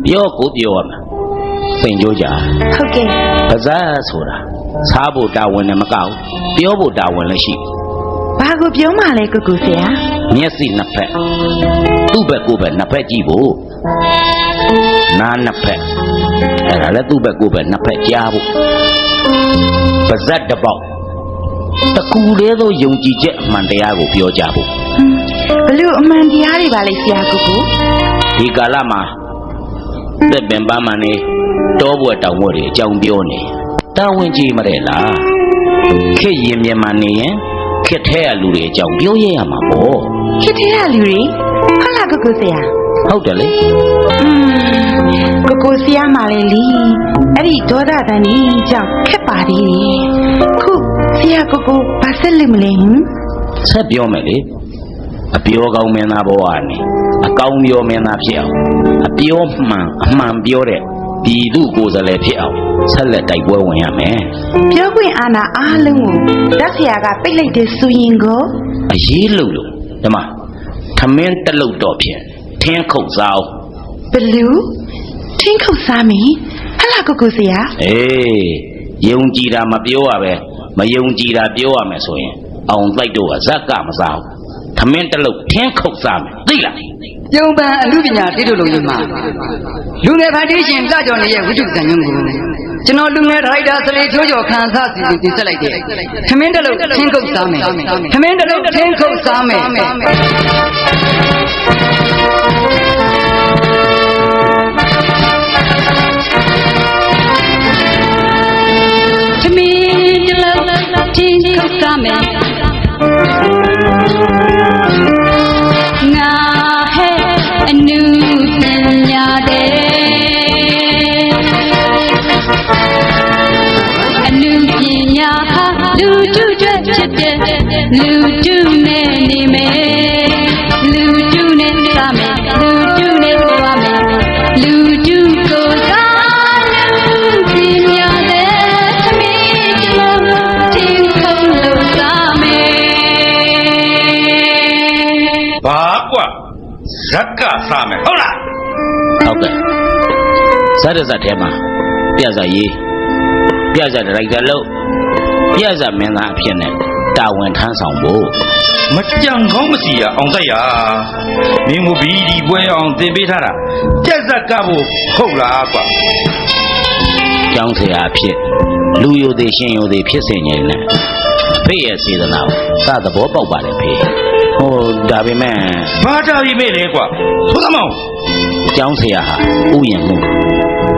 ပြောကိုပြောရမှာစိန်ကြိုးကြဟုတ်ကဲ့ပါဇက်ဆိုတာစားဖို့တာဝန်နဲ့မကောက်ပြောဖို့တာဝန်လည်းရှိဘာကိုပြောမှလဲကိုကိုဆရာမျက်စိနှစ်ဖက်သူ့ဘက်ကိုယ်ဘက်နှစ်ဖက်ကြည့်ဖို့နားနှစ်ဖက်အဲ့ဒါလည်းသူ့ဘက်ကိုယ်ဘက်နှစ်ဖက်ကြားဖို့ပါဇက်တစ်ပေါက်တကူလေးသောယုံကြည်ချက်အမှန်တရားကိုပြောကြဖို့ဘလို့အမှန်တရားတွေပါလဲဆရာကိုကိုဒီကာလမှာသက်ပင်ပန်းမှန်နေတောဘွယ်တောင်ဘွယ်တွေအကြောင်းပြောနေတာဝန်ကြီးမတဲ့လားခေတ်ရင်မြန်မာနေရင်ခေတ်ထဲကလူတွေအကြောင်းပြောရရမှာပေါ့ခေတ်ထဲကလူတွေဟုတ်လားကိုကိုဆရာဟုတ်တယ်လေကိုကိုဆရာမလေးလီအဲ့ဒီဒေါသတန်ကြီးကြောင့်ခက်ပါသေးတယ်ခုဆရာကိုကိုဘာဆက်လို့မလဲဆက်ပြောမယ်လေအပြောကောင်းမင်းသားဘဝနဲ့အကောင်းပြောမင်းသားဖြစ်အောင်အပြောမှန်အမှန်ပြောတဲ့ပြည်သူကိုယ်စားလှယ်ဖြစ်အောင်ဆက်လက်တိုက်ပွဲဝင်ရမယ်ပြောခွင့်အာဏာအားလုံးကိုတက်ဆရာကပိတ်လိုက်တဲ့ဆိုရင်ကိုအရေးလို့ဒီမှာထမင်းတလုတ်တော့ဖြင့်ထင်းခုတ်စားအောင်ဘလူးထင်းခုတ်စားမင်းဟလာကိုကိုဆရာအေးယုံကြည်တာမပြောရပဲမယုံကြည်တာပြောရမယ်ဆိုရင်အောင်တိုက်တော့ကဇက်ကမစားဘူးထမင်းတလုတ်ထင်းခုတ်စားမယ်သိလားကျုံပန်အမှုပညာတိတို့လိုမျိုးမှာလူငယ်ဖန်တီးရှင်ကြကြော်နေတဲ့ဝိတုဇံညုံကိုကျွန်တော်လူငယ်ဒရိုက်တာစလေချိုးကျော်ခန်းစားစီစဉ်တင်ဆက်လိုက်တဲ့ထမင်းတလုတ်ထင်းခုတ်စားမယ်ထမင်းတလုတ်ထင်းခုတ်စားမယ်ထမင်းတလုတ်ထင်းခုတ်စားမယ်ငါဟဲ့အနုပညာတဲ့အနုပညာဟာလူတုအတွက်ဖြစ်တဲ့လူတုနဲ့နေမယ်လူတုနဲ့စားမယ်လူတုနဲ့သွားမယ်လူတုကိုစားလူပညာတဲ့သမီးတလုံးတင်ခုံလို့စားမယ်ဘာကွာဇက်ကစားမယ်ဟုတ်လားဟုတ်ကဲ့ဇက်တဲ့ဇက်ထဲမှာပြဇက်ရေးပြဇက်ဒရိုက်တာလို့ပြဇက်မင်းသားအဖြစ်နဲ့တာဝန်ထမ်းဆောင်ဖို့မကြံကောင်းမစီရအောင်တိုက်ရမင်းကိုဘီဒီပွဲအောင်သင်ပေးထားတာပြဇက်ကဖို့ဟုတ်လားကွာကျောင်းဆရာအဖြစ်လူယိုသေးရှင်ယိုသေးဖြစ်စေနေနဲ့ဖေ့ရဲ့စေတနာကိုသသဘောပေါက်ပါတယ်ဖေဟိုဒါပေမဲ့ဘာတာပြီမေ့လေကွာသို့သမောင်ကျောင်းဆရာဟာဥယျာဉ်မှု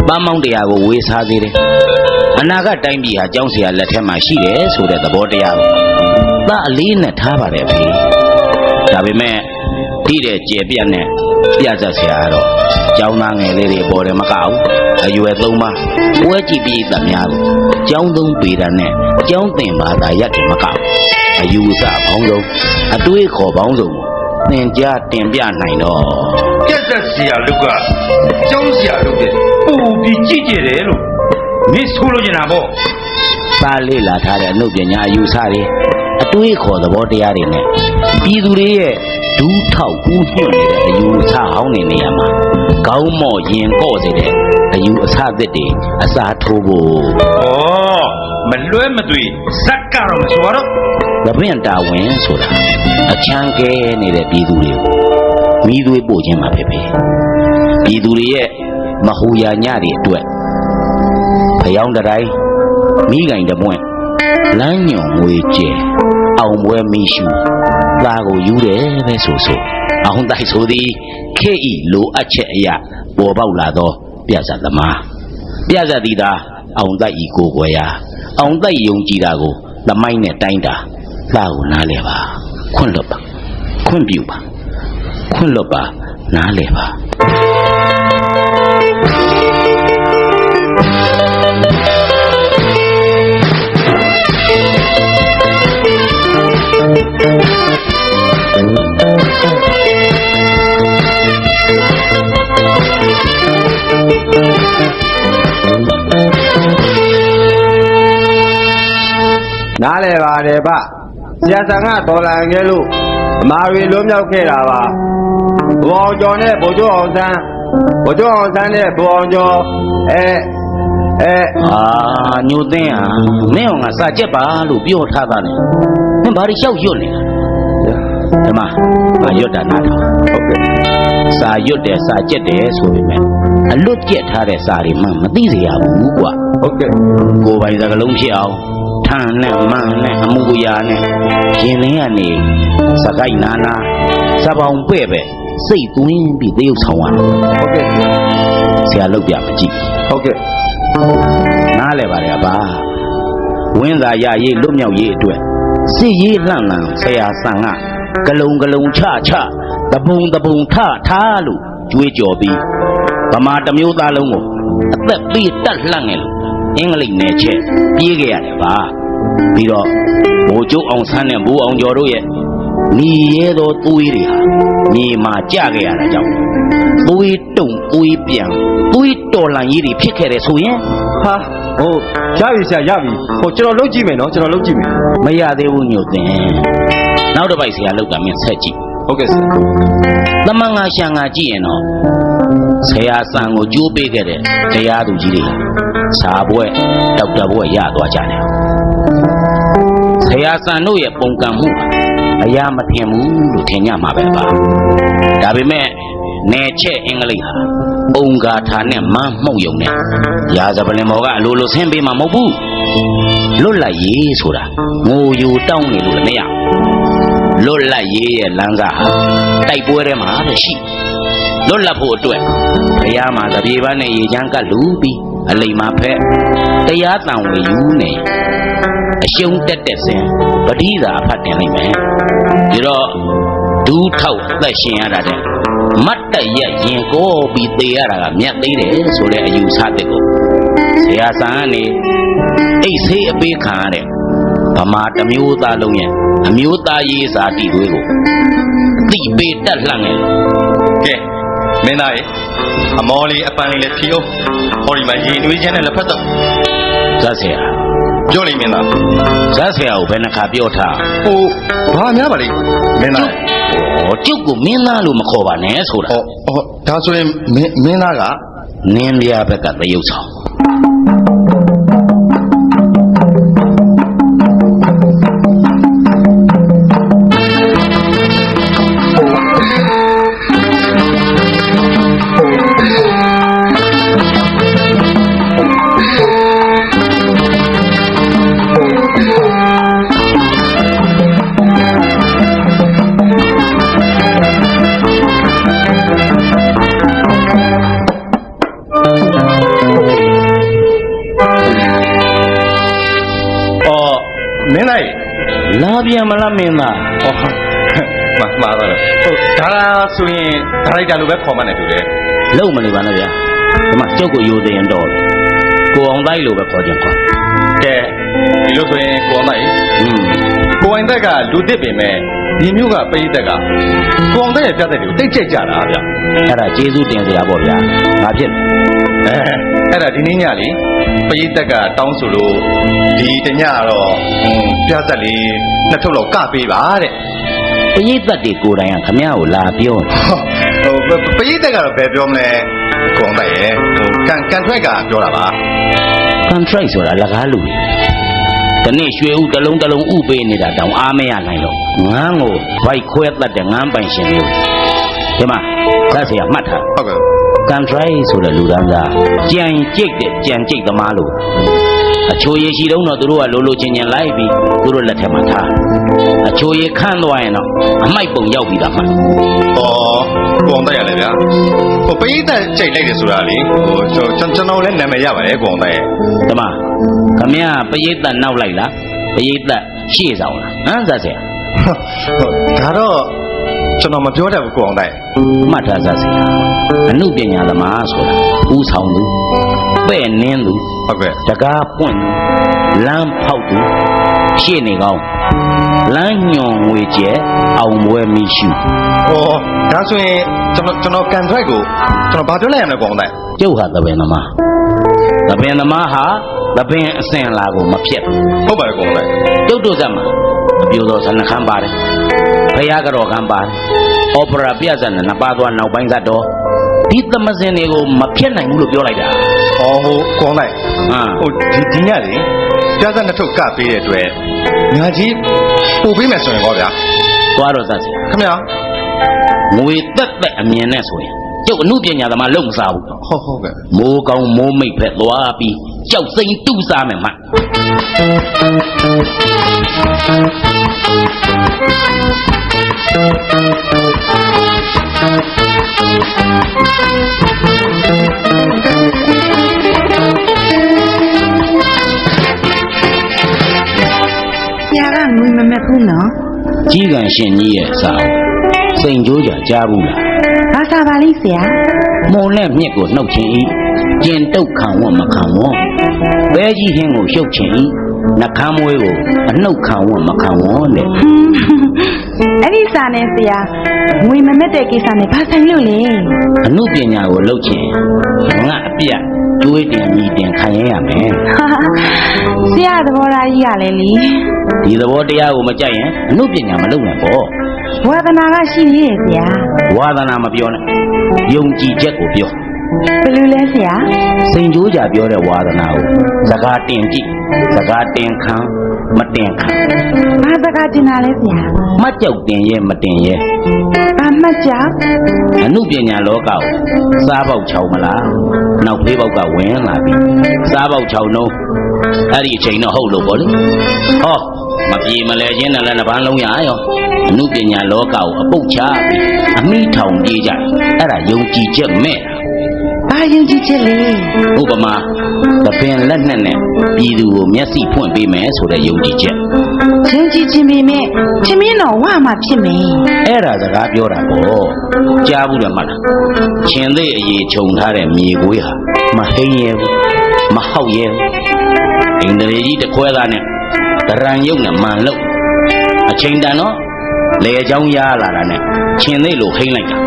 ပန်းမောင်းတရားကိုဝေစားသေးတယ်အနာဂတ်တိုင်းပြည်ဟာကျောင်းဆရာလက်ထက်မှာရှိတယ်ဆိုတဲ့သဘောတရားကိုသအလေးနဲ့ထားပါတယ်ဖေဒါပေမဲ့ဒီတဲ့ကျေပြတ်နဲ့ပြဇက်ဆရာကတော့ကျောင်းသားငယ်လေးတွေပေါ်တယ်မကောက်အရွယ်3ပါးပွဲကြည့်ပြီးသမျှကိုကျောင်းသုံးပေတာနဲ့ကျောင်းသင်ဘာသာရက်တယ်မကောက်အယူအဆပေါင်းစုံအတွေးခေါ်ပေါင်းစုံသင်ကြားတင်ပြနိုင်တော့ပြတ်သက်ဆရာလူကကျောင်းဆရာလူတဲ့ပူပြီးကြည့်ကြတယ်လို့မင်းဆိုလို့ကျင်တာပေါ့ပါလေ့လာထားတဲ့အနုပညာအယူအဆတွေအတွေးခေါ်သဘောတရားတွေနဲ့ပြည်သူတွေရဲ့ဒူးထောက်ကူးညွှန်နေတဲ့အယူအဆဟောင်းနေနေရမှာခေါင်းမော့ရင်ကော့စေတဲ့အယူအဆသစ်တွေအစားထိုးဖို့မလွဲမသွေဇက်ကတော့မဆိုတော့သပင့်တာဝန်ဆိုတာအချမ်းကဲနေတဲ့ပြည်သူတွေကိုမိသွေးပို့ခြင်းမှာဖြစ်ဖြစ်ပြည်သူတွေရဲ့မဟူရာညတွေအတွက်ဖယောင်းတိုင်းမိဂိုင်တပွင့်လမ်းညွန်ငွေကျဲအောင်ပွဲမိရှုသားကိုယူတယ်ပဲဆိုအောင်တိုက်ဆိုသည်ခေဤလိုအပ်ချက်အရာပေါ်ပေါက်လာသောပြဇက်သမားပြဇက်သည်သာအောင်တိုက်ဤကိုွယ်ရာအောင်တိုက်ယုံကြည်တာကိုသမိုင်းနဲ့တိုင်းတာသားကိုနားလဲပါခွင့်လွတ်ပါခွင့်ပြုပါခွင့်လွတ်ပါနားလဲပါနားလဲပါတယ်ဗျဆရာဆန်ကတော်လာခဲ့လို့အမာတွေလွတ်မြောက်ခဲ့တာပါဘဝကျော်နဲ့ဗိုလ်ချုပ်အောင်ဆန်း ဘိုးကျော်အောင်ဆန်းနဲ့ဘိုးအောင်ကျော်ညိုသိန်းဟာမင်းကစာကြက်ပါလို့ပြောထားတာနဲ့မင်းဘာတွေလျှောက်ရွတ်နေတာဒီမှာငါရွတ်တာနားထောင်ဟုတ်ကဲ့စာရွတ်တယ်စာကြက်တယ်ဆိုပေမဲ့အလွတ်ကျက်ထားတဲ့စာတွေမှမသိစေရဘူးကွာဟုတ်ကဲ့ကိုယ်ပိုင်စကလုံးဖြစ်အောင်ထန်နဲ့မန်နဲ့အမှုရာနဲ့ရင်လင်းကနေစကိုက်နာနာစပောင်ပဲ့ပဲစိတ်သွင်းပြီးသရုပ်ဆောင်ရတယ်ဟုတ်ကဲ့ဆရာလုပ်ပြမကြည့်ဟုတ်ကဲ့နားလဲပါလေအပါဝင်းသာရရေးလွတ်မြောက်ရေးအတွက်စစ်ရေးလှန့်လှန်ဆရာဆန်ကဂလုံချတပုံထလို့ကြွေးကြော်ပြီးဗမာတစ်မျိုးသားလုံးကိုအသက်ပေးတတ်လှန့်ငယ်လို့အင်္ဂလိပ်နယ်ချက်ပြေးခဲ့ရတယ်ပါပြီးတော့ဘိုးကျုပ်အောင်ဆန်းနဲ့ဘိုးအောင်ကျော်တို့ရဲ့ညီရဲသောသွေးတွေဟာမြေမှာကြခဲ့ရတာကြောင့်သွေးတုံသွေးပြန်သွေးတော်လန်ကြီးတွေဖြစ်ခဲ့တယ်ဆိုရင်ဟာဟိုရပြီဆရာရပြီဟိုကျွန်တော်လုပ်ကြည့်မယ်နော်ကျွန်တော်လုပ်ကြည့်မယ်မရသေးဘူးညို့တင်နောက်တစ်ပိုက်ဆရာလောက်တာမင်းဆက်ကြည့်ဟုတ်ကဲ့ဆရာသမန်ငါရှန်ငါကြည့်ရင်တော့ဆရာဆန်ကိုကြိုးပေးခဲ့တဲ့တရားသူကြီးတွေစာပွဲဒေါက်တာဘွဲ့ရသွားကြတယ်ဆရာဆန်တို့ရဲ့ပုံကံမှုအရာမထင်ဘူးလို့ထင်ကြမှာပဲပါဒါပေမဲ့နယ်ချက်အင်္ဂလိပ်ဟာပုံကာထာနဲ့မန်းမှုတ်ယုံနဲ့ရာဇပလင်မော်ကအလိုလိုဆင်းပေးမှာမဟုတ်ဘူးလွတ်လပ်ရေးဆိုတာငိုယူတောင်းနေလို့လည်းမရလွတ်လပ်ရေးရဲ့လမ်းစာဟာတိုက်ပွဲထဲမှာပဲရှိလွတ်လပ်ဖို့အတွက်ဘုရားမှာတပြေပန်းနဲ့ရေချမ်းကလူပြီးအလိမ္မာဖက်တရားတန်ဝေယူနေအရှုံးတက်စင်ပဋိသာအဖတ်တင်လိုက်မယ်ဒီတော့ဒူးထောက်သက်ရှင်ရတာတဲ့မတ်တရက်ရင်ကိုပြီးသေရတာကမြတ်သေးတယ်ဆိုတဲ့အယူဆတဲ့ကိုဆရာဆန်ကနေအိတ်ဆေးအပေးခံရတဲ့ဗမာတစ်မျိုးသားလုံးရဲ့အမျိုးသားရေးစာတီသွေးကိုတိပေးတက်လှန့်ငယ်ကဲမင်းသားရေအမော်လေးအပန်းလေးလည်းဖြီးအောင်ဟောဒီမှာရေနွေးချမ်းနဲ့လက်ဖက်တော့ဇက်ဆရာပြောလိမ့်မင်းသားဇက်ဆရာကိုဘယ်နှခါပြောထားဟိုဘာများပါလိမ့်မင်းသားကျုပ်ကိုမင်းသားလို့မခေါ်ပါနဲ့ဆိုတာဒါဆိုရင်မင်းသားကနင်းပြဘက်ကသရုပ်ဆောင်လာပြန်မလားမင်းသားမှားပါလားဒါဆိုရင်ဒါရိုက်တာလိုပဲခေါ်မှနဲ့တူတယ်လုံမနေပါနဲ့ဗျာဒီမှာကျုပ်ကိုယူသေးရင်တော့ကိုအောင်တိုင်းလိုပဲခေါ်ကြခေါ်ကဲဒီလိုဆိုရင်ကိုအောင်တိုင်းကိုအောင်တက်ကလူတစ်ပင်မဲ့ဒီမျိုးကပရိသက်ကကိုအောင်တဲ့ရဲ့ပြတ်တဲ့တွေကိုတိတ်ကြိတ်ကြတာဗျအဲ့ဒါကျေးဇူးတင်စရာပေါ့ဗျာဘာဖြစ်လဲအဲ့ဒါဒီနေ့ညလေပရိသက်ကတောင်းဆိုလို့ဒီတညတော့ပြတ်သက်လေးနှစ်ထုပ်လောက်ကပေးပါတဲ့ပရိသတ်တွေကိုယ်တိုင်ကခမ ्या ကိုလာပြောဟိုပရိသက်ကတော့ဘယ်ပြောမလဲကိုအောင်တဲ့ရဲ့ကန်ထွက်ကပြောတာပါကန်ထရိုက်ဆိုတာလကားလူတွေဒီနေ့ရွှေဥတစ်လုံးဥပေးနေတာတောင်အားမရနိုင်လို့ငန်းကိုဘိုက်ခွဲတတ်တဲ့ငန်းပိုင်ရှင်မျိုးဒီမှာသက်ဆရာမှတ်ထားဟုတ်ကဲ့ကန်ထရိုက်ဆိုတဲ့လူတန်းစားကြံကြိတ်တဲ့ကြံကြိတ်သမားလို့အချိုရည်ရှိတော့သူတို့ကလိုချင်းချင်းလိုက်ပြီးသူတို့လက်ထက်မှာထားအချိုရည်ခန့်သွားရင်တော့အမိုက်ပုံရောက်ပြီးသားမှကိုအောင်တဲ့ရလေဗျာဟိုပရိသတ်ကြိတ်လိုက်တယ်ဆိုတာလေဟိုကျွန်တော်လည်းနာမည်ရပါတယ်ကိုအောင်တဲ့ဒီမှာခမ ्या ပရိသတ်နောက်လိုက်လားပရိသတ်ရှေ့ဆောင်လားဟမ်ဇာဆရာဒါတော့ကျွန်တော်မပြောတတ်ဘူးကိုအောင်တဲ့မှတ်ထားဇာဆရာအနုပညာသမားဆိုတာဦးဆောင်သူပဲ့နင်းသူဟုတ်ကဲ့တကားပွင့်လမ်းဖောက်သူရှေ့နေကောင်းလမ်းညွန်ငွေကျဲအောင်ပွဲမိရှုဒါဆိုရင်ကျွန်တော်ကန်ထရိုက်ကိုကျွန်တော်ဘာပြောလိုက်ရမလဲကိုအောင်တဲ့ကျုပ်ဟာသပင်သမားဟာသပင်အစင်လာကိုမဖြစ်ဟုတ်ပါတယ်ကိုအောင်တဲ့ကျုပ်တို့ဇက်မှာအပြိုတော်ဇနခန်းပါတယ်ဘုရားကတော့ခန်းပါတယ်အော်ပရာပြဇာတ်နဲ့နှစ်ပါးသွားနောက်ပိုင်းဇတ်တော် ဒီသမစင်တွေကိုမဖြတ်နိုင်ဘူးလို့ပြောလိုက်တာ ဟောဟိုကောင်းလိုက် ဟမ် ဟိုဒီညလေပြဿနာနှစ်ထုပ်ကပေးတဲ့အတွက်ညာကြီးပို့ပေးမယ်ဆိုရင်ဟောဗျာ သွားတော့သားစီ ခင်ဗျာ ငွေသက်သက်အမြင်နဲ့ဆိုရင်ကျုပ်အမှုပညာသမားလုံးမစားဘူး ဟုတ်ကဲ့ မိုးကောင်းမိုးမိတ်ဖက်သွားပြီးကြောက်စိမ့်တူးစားမယ်မှ ဆရာကငွေမမက်ဘူးနော် ကြီးကံရှင်ကြီးရဲ့စာအုပ်စိန်ကြိုးကြကြားဘူးလား ဘာသာပါလိဆရာ မုံနဲ့မြစ်ကိုနှုတ်ချင်ဤကျင်တုတ်ခံဝတ်မခံဝတ်ဘဲကြီးဟင်းကိုရှုပ်ချင်ဤနှကမ်းမွေးကိုအနှုတ်ခံဝတ်မခံဝတ်တဲ့ အဲ့ဒီစာနဲ့ဆရာငွေမမက်တဲ့ကိစ္စနဲ့ဘာဆိုင်လို့လဲ အမှုပညာကိုလှုပ်ချင်ငါအပြတ်ကျွေးတင်ညီတင်ခံရရမယ် ဆရာသဘောထားကြီးရလဲလी ဒီသဘောတရားကိုမကြိုက်ရင်အမှုပညာမလုပ်နဲ့ပေါ့ ဝါသနာကရှိနေရဲ့ဆရာ ဝါသနာမပြောနဲ့ယုံကြည်ချက်ကိုပြော ဘယ်လိုလဲဆရာ စိန်ကြိုးကြပြောတဲ့ဝါသနာကိုစကားတင်ကြည့်စကားတင်ခံမတင်ခံ ဘာစကားတင်တာလဲဆရာ မတ်ကြောက်တင်ရဲ့မတင်ရဲ့ ဘာမှတ်ကြောက် အမှုပညာလောကကိုစားပေါက်ချောင်းမလားနောက်ဖေးပေါက်ကဝင်လာပြီစားပေါက်ချောင်းတော့အဲ့ဒီအချိန်တော့ဟုတ်လို့ပေါ့လေဟောမပြေမလဲချင်းနဲ့လည်းနှပန်းလုံးရရောအမှုပညာလောကကိုအပုတ်ချပြီးအမိထောင်ပြေးကြတယ်အဲ့ဒါယုံကြည်ချက်မဲ့တာ ဘာယုံကြည်ချက်လဲ ဥပမာသပင်လက်နဲ့ပြည်သူကိုမျက်စိဖွင့်ပေးမယ်ဆိုတဲ့ယုံကြည်ချက် ယုံကြည်ခြင်းပေမဲ့ချင်းမင်းတော်ဝါမှဖြစ်မယ် အဲ့ဒါစကားပြောတာပေါ့ကြားဘူးတယ်မလားရှင်သေးအရေးခြုံထားတဲ့မြေကွေးဟာမဟိမ့်ရဲဘူးမဟောက်ရဲဘူးအိန္ဒြေကြီးတစ်ခွဲသားနဲ့တရံရုပ်နဲ့မန်လို့အချိန်တန်တော့လေချောင်းရလာတာနဲ့ရှင်သေးလိုဟိမ့်လိုက်တာ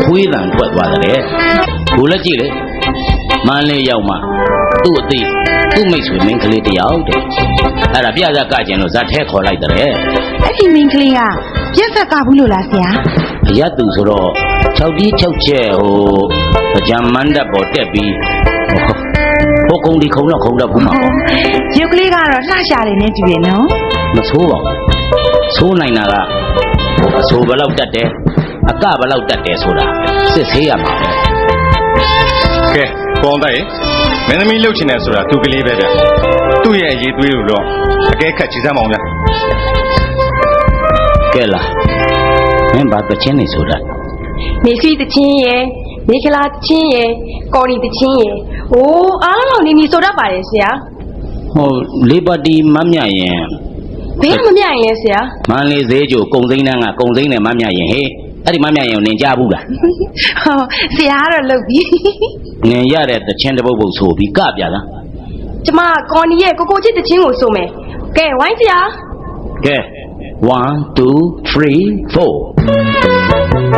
ခွေးတန်ထွက်သွားတယ်ဘိုးလက်ကြည့်လေမန်လေးရောက်မှသူ့အသေးသူ့မိတ်ဆွေမင်းကလေးတယောက်တဲ့အဲ့ဒါပြဇက်ကကျင်လို့ဇက်ထဲခေါ်လိုက်တယ် အဲ့ဒီမင်းကလေးကပြက်ဆက်ကဘူးလို့လားဆရာ ရတ်သူဆိုတော့6တီး6ချက်ဟိုကြံမန်းတပ်ပေါ်တက်ပြီးဟိုကုန်းဒီခုံတော့ခုံတော့ဘူးမှာပေါ့ ရုပ်ကလေးကတော့လှရှာတယ်နဲ့တူတယ်နော် မဆိုးပါဘူးဆိုးနိုင်တာကဟိုအဆိုးဘယ်လောက်တက်တယ်အကဘယ်လောက်တက်တယ်ဆိုတာစစ်ဆေးရမှာပဲ ကဲကောင်းတိုက်မင်းသမီးလှုပ်ချင်တယ်ဆိုတာသူကလေးပဲဗျသူ့ရဲ့အရေးသွေးကိုတော့အကဲခတ်ချီစမ်းမအောင်ဗျ ကဲလားမင်းဘာတချင်းနေဆိုတာ နေစီတချင်းရယ်နေခလာတချင်းရယ်ကော်ရီတချင်းရယ်အိုးအားလုံးနေနေဆိုတတ်ပါတယ်ဆရာ ဟိုလေးပါတီမမြရင် ဘယ်မမြရင်လဲဆရာ မန်းလေးသေးကြိုကုံစိမ့်နှန်းကကုံစိမ့်နဲ့မမြရင်ဟေးအဲ့ဒီမမြရင်ကိုနင်ကြဘူးလား ဟောဆရာကတော့လုပ်ပြီ နင်ရတဲ့တချင်းတစ်ပုတ်ပုတ်ဆိုပြီးကပြလား ကျမကော်နီရဲ့ကိုကိုချစ်တချင်းကိုဆိုမယ်ကဲဝိုင်းဆရာ ကဲ1 2 3 4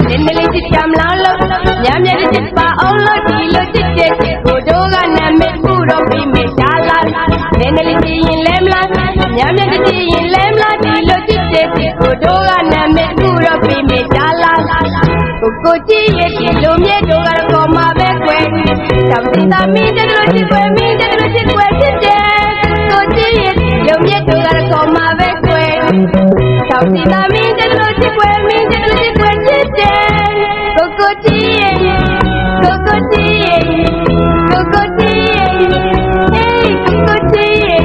နည်းနည်းလေးချစ်ကြမလားလို့ညံ့ညံ့ချစ်ပါအောင်လို့ဒီလိုချစ်တဲ့ကိုတို့ကနာမည်ခုတော့ပြီးမေရှာလာနည်းနည်းလေးချစ်ရင်လဲမလားညံ့ညံ့ချစ်ရင်လဲမလားဒီလိုချစ်တဲ့ကိုတို့ကနာမည်ခုတော့ပြီးမေရှာလာကိုကြည့်ရဲ့ဒီလိုမြဲတို့ကတော့မှာပဲကွယ်တောင်စတာမင်းတဲ့လိုချစ်ကွယ်မင်းတဲ့လိုချစ်ကွယ်ချစ်တဲ့ကိုကြည့်ရဲ့ဒီလိုမြဲတို့ကတော့မှာပဲကွယ်တောင်စတာမင်းတဲ့လိုချစ်ကွယ်မင်းတဲ့လိုချစ်ကွယ်ချစ်တဲ့ကိုကြည့်ရဲ့ကိုကြည့်ရဲ့ကိုကြည့်ရဲ့ဟေးကိုကြည့်ရဲ့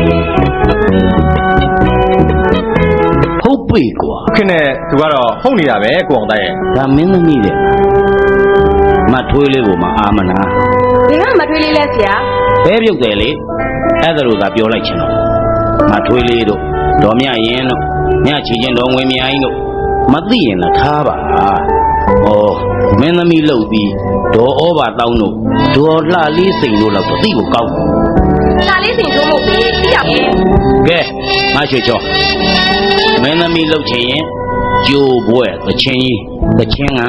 ဟုတ်ပြီကွာ ခင်နဲ့သူကတော့ဟုတ်နေတာပဲကိုအောင်တိုက်ရဲ့ ဒါမင်းသမီးတဲ့မထွေးလေးကိုမအာမနာ ဘယ်ကမထွေးလေးလဲဆရာ ဘဲပြုတ်တယ်လေအဲ့ဒါလိုသာပြောလိုက်ချင်တော့မထွေးလေးတို့ဒေါ်မြရင်တို့ညချီချင်းတော်ဝင်မြိုင်းတို့မသိရင်လည်းထားပါဩမင်းသမီးလှုပ်ပြီးဒေါ်ဩဘာတောင်းတို့ဒေါ်လှလေးစိန်တို့လောက်တော့သိကိုကောက် လာလေးစင်ထိုးမှုပြီသိရပြီ ကဲမရွှေချောမင်းသမီးလှုပ်ချင်ရင်ကျိုးဘွဲ့သချင်းကြီးသချင်းက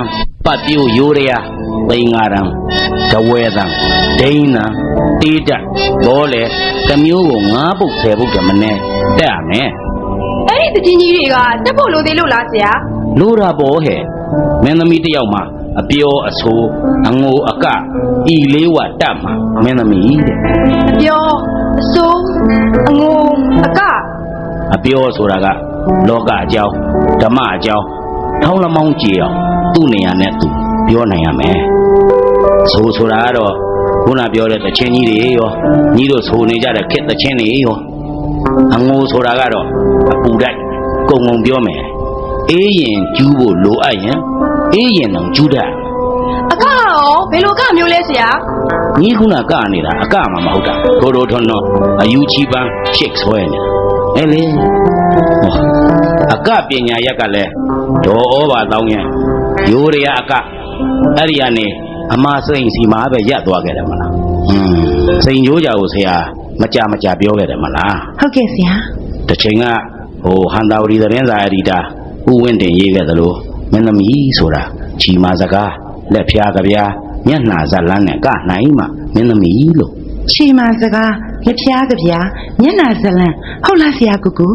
ပတ်ပြိုးရိုးရရ သိန်း၅တန်းတဝဲတန်းဒိန်းတန်းတေးတက်ဘောလေတစ်မျိုးကို9ပုတ်10ပုတ်တည်းမနဲ့တက်ရမယ် အဲ့ဒီတကြီးကြီးတွေကတက်ဖို့လိုသေးလို့လားဆရာ လိုတာပေါ်ဟဲ့မင်းသမီးတစ်ယောက်မှအပြောအဆိုးအငိုအကဤလေးဝတတ်မှာမင်းသမီးတဲ့ ပြောအစိုးအငိုအကအ ပြောဆိုတာကလောကအကြောင်းဓမ္မအကြောင်းထောင်းလမောင်းကြည့်အောင်သူ့နေရာနဲ့သူပြောနိုင်ရမယ်ဆိုဆိုတာကတော့ခုနပြောတဲ့တချင်းကြီးတွေရောညီတို့ဆိုနေကြတဲ့ခက်တချင်းတွေရောအငိုဆိုတာကတော့အပူတိုက်ကုံကုံပြောမယ်အေးရင်ကျူးဖို့လိုအပ်ရင်အေးရင်တော့ကျူးတတ် အကရောဘယ်လိုကမျိုးလဲဆရာ ညီခုနကနေတာအကမှမဟုတ်တာထိုးထိုးထွန်းထွန်းအယူချီပန်းရှစ်ဆွဲနေတာအဲ့လေအကပညာရက်ကလည်းဒေါ်ဩဘာတောင်းရင်ရိုးရအကအဲ့ဒီကနေအမစိန်စီမှာပဲရပ်သွားခဲ့တယ်မလားစိန်ရိုးကြကိုဆရာမကြပြောခဲ့တယ်မလား ဟုတ်ကဲ့ဆရာ တစ်ချိန်ကဟန်တာဝတီသတင်းစာအဒီတာဥဝင်းတင်ရေးခဲ့သလိုမင်းသမီးဆိုတာချီမာစကားလက်ဖျားကြပြားမျက်နှာဇက်လန်းနဲ့ကနိုင်မှမင်းသမီးလို့ ချီမာစကားလက်ဖျားကြပြားမျက်နှာဇလန်ဟုတ်လားဆရာကိုကို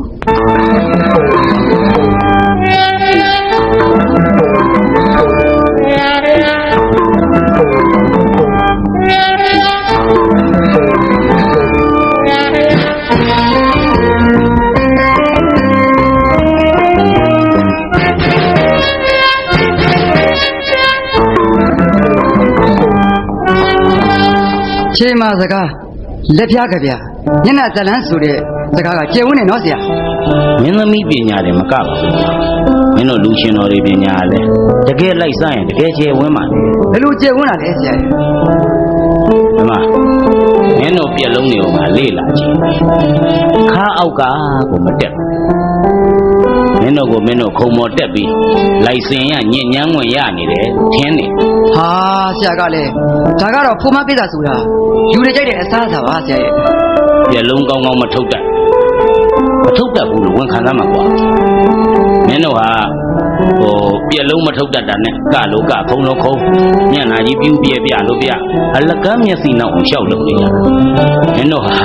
ချေမာစကားလက်ပြားကြဗျာညနာဇလန်းဆိုတဲ့စကားကကျေဝန်းနေနော်ဆရာ မင်းသမီးပညာတွေမကပါဘူးမင်းတို့လူရှင်တော်တွေပညာလည်းတကယ်လိုက်စားရင်တကယ်ကျေဝန်းပါလေ ဘယ်လိုကျေဝန်းလာလဲဆရာ ဒီမှာမင်းတို့ပြက်လုံးတွေကိုမှလေ့လာကြည့်ခါအောက်ကကိုမတက်မင်းတို့ခုံမော်တက်ပြီးလိုက်စင်ရညဉ့်ညမ်းဝင်ရနေတယ်ထင်းနေ ဟာဆရာကလည်းဒါကတော့ဖိုမပိဿဆိုတာယူနေကြတဲ့အစားအစာပါဆရာရဲ့ ပြက်လုံးကောင်းကောင်းမထုတ်တတ်ဘူးလို့ဝန်ခံသားမှာကွာမင်းတို့ဟာပြက်လုံးမထုတ်တတ်တာနဲ့ကလို့ကခုံလို့ခုံညံ့နာကြီးပြူးပြဲပြလို့ပြအလကမ်းမျက်စိနောက်အောင်လျှောက်လို့နေရမင်းတို့ဟာ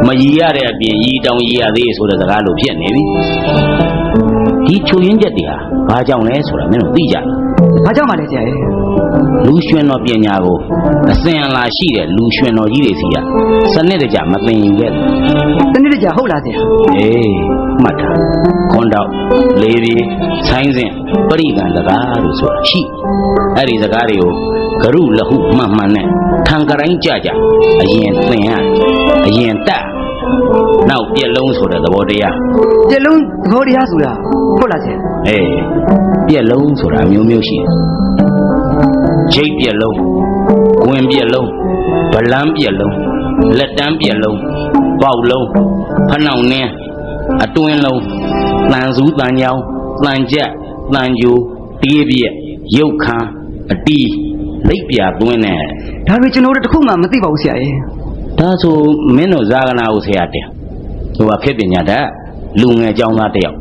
မရည်ရတဲ့အပြင်ရည်တောင်ရည်ရသေးဆိုတဲ့စကားလိုဖြစ်နေပြီဒီချိုရင်းချက်တွေဟာဘာကြောင့်လဲဆိုတာမင်းတို့သိကြလား ဘာကြောင့်မှလဲဆရာရဲ့ လူရွှင်တော်ပညာကိုအစဉ်အလာရှိတဲ့လူရွှင်တော်ကြီးတွေစီကစနစ်တကျမသိယူခဲ့ဘူး တနေ့တကြဟုတ်လားဆရာ အေးမှတ်ထားခွန်တော့လေးပြီးဆိုင်းစဉ်ပရိကံစကားလို့ဆိုတာရှိအဲ့ဒီစကားတွေကိုဂရုလဟုမှန်မှန်နဲ့ထံကတိုင်းကြကြအရင်သင်ရအရင်တက်နောက်ပြက်လုံးဆိုတဲ့သဘောတရား ကျေလုံးသဘောတရားဆိုတာဟုတ်လားဆရာ အေးပြက်လုံးဆိုတာမျိုးမျိုးရှိတယ်ချိတ်ပြက်လုံးကွင်ပြက်လုံးဗလန်းပြက်လုံးလက်တန်းပြက်လုံးပေါက်လုံးဖနှောင့်နှင်းအတွင်းလုံးတန်စုတန်ကြောင်တန်ကြက်တန်ကြိုတီးပြက်ရုပ်ခမ်းအတီးလိပ်ပြသွင်းနဲ့ ဒါပေကျွန်တော်တို့တခုမှမသိပါဘူးဆရာရဲ့ ဒါဆိုမင်းတို့ဇာကနာကိုဆရာတင်ဟိုကခေတ်ပညာတတ်လူငယ်အကြောင်းသားတယောက်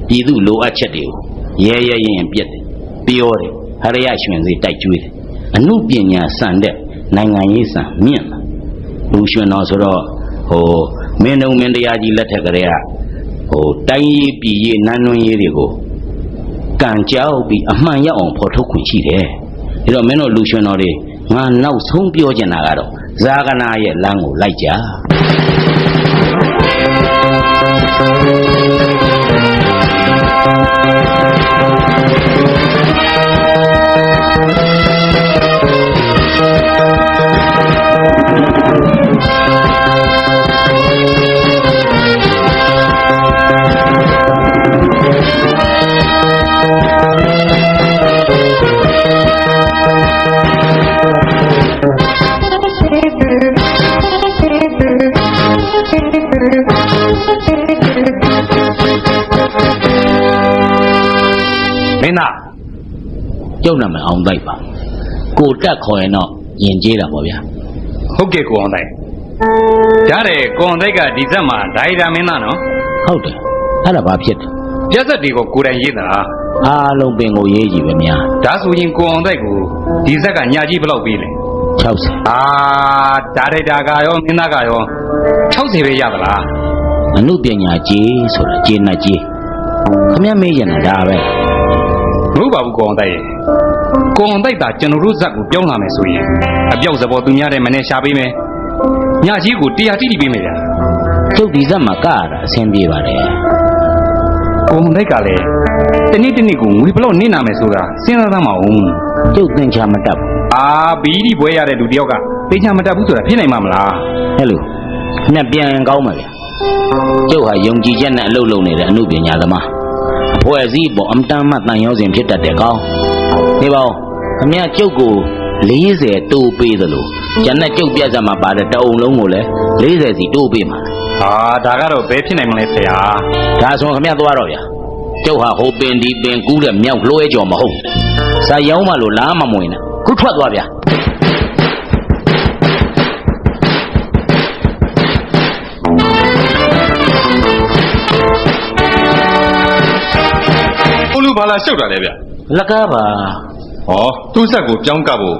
ပြည်သူလိုအပ်ချက်တွေကိုရဲရင်ပြက်တယ်ပြောတယ်ဟရရရွှင်စေတိုက်ကျွေးတယ်အမှုပညာစံတဲ့နိုင်ငံရေးစံမြင့်လာလူရွှင်တော်ဆိုတော့မင်းတို့မင်းတရားကြီးလက်ထက်ကလေးကတိုင်းရေးပြည်ရေးနန်းနွမ်းရေးတွေကိုကံကြောက်ပြီးအမှန်ရောက်အောင်ဖော်ထုတ်ခွင့်ရှိတယ်ဒါတော့မင်းတို့လူရွှင်တော်တွေငါနောက်ဆုံးပြောချင်တာကတော့ဇာကနာရဲ့လမ်းကိုလိုက်ကြမင်းသားကျုပ်နာမည်အောင်တိုက်ပါကိုတက်ခေါ်ရင်တော့ယဉ်ကျေးတာပေါ့ဗျာ ဟုတ်ကဲ့ကိုအောင်တိုက်ကြားတယ်ကိုအောင်တိုက်ကဒီဇက်မှာဒါရိုက်တာမင်းသားနော် ဟုတ်တယ်အဲ့ဒါဘာဖြစ်တယ် ပြက်ဆက်တွေကိုကိုယ်တိုင်ရေးတာ အားလုံးပင်ကိုရေးကြည့်ပဲများ ဒါဆိုရင်ကိုအောင်တိုက်ကိုဒီဇက်ကညာကြီးဘယ်လောက်ပေးလဲ 60 ဒါရိုက်တာကရောမင်းသားကရော60ပဲရပါလား အမှုပညာကြီးဆိုတာကျေနပ်ကြီးခမမေးရတာဒါပဲ မဟုတ်ပါဘူးကိုအောင်တိုက်ရဲ့ကိုအောင်တိုက်တာကျွန်တော်တို့ဇက်ကိုပြောင်းလာမယ်ဆိုရင်အပြောက်စပေါ်သူများတဲ့မနဲ့ရှာပေးမယ်ညာကြီးကိုတရားတိတိပေးမယ်ဗျာ ကျုပ်ဒီဇက်မှာကရတာအဆင်ပြေပါတယ် ကိုအောင်တိုက်ကလည်းတနေ့တနေ့ကိုငွေဘလောက်နစ်နာမယ်ဆိုတာစဉ်းစားသမ်းပါဦး ကျုပ်သင်္ချာမတက်ဘူး ဘီဒီဘွဲရတဲ့လူတယောက်ကသိချာမတက်ဘူးဆိုတာဖြစ်နိုင်မှာမလား ဟဲ့လို့ညက်ပြန်ကောင်းမှာဗျကျုပ်ဟာယုံကြည်ချက်နဲ့အလုပ်လုပ်နေတဲ့အမှုပညာသမားအဖွဲ့အစည်းပေါ်အမတန်မှတန်ရောစဉ်ဖြစ်တတ်တဲ့ကောင်းဒီပေါ့ခမကျုပ်ကို40တိုးပေးသလိုကျန်တဲ့ကျုပ်ပြတ်စမှာပါတဲ့တအုံလုံးကိုလည်း40စီတိုးပေးမှာ ဒါကတော့ဘယ်ဖြစ်နိုင်မလဲဆရာ ဒါဆိုခမသွားတော့ဗျာကျုပ်ဟာဟိုပင်ဒီပင်ကူးတဲ့မြောက်လွှဲကြော်မဟုတ်စာရောင်းမှလို့လားမမွင်နဲ့ခုထွက်သွားဗျာ ကိုလူဘာလာရှုပ်တာလဲဗျ လကားပါ ဟောသူ့ဆက်ကိုပြောင်းကဖို့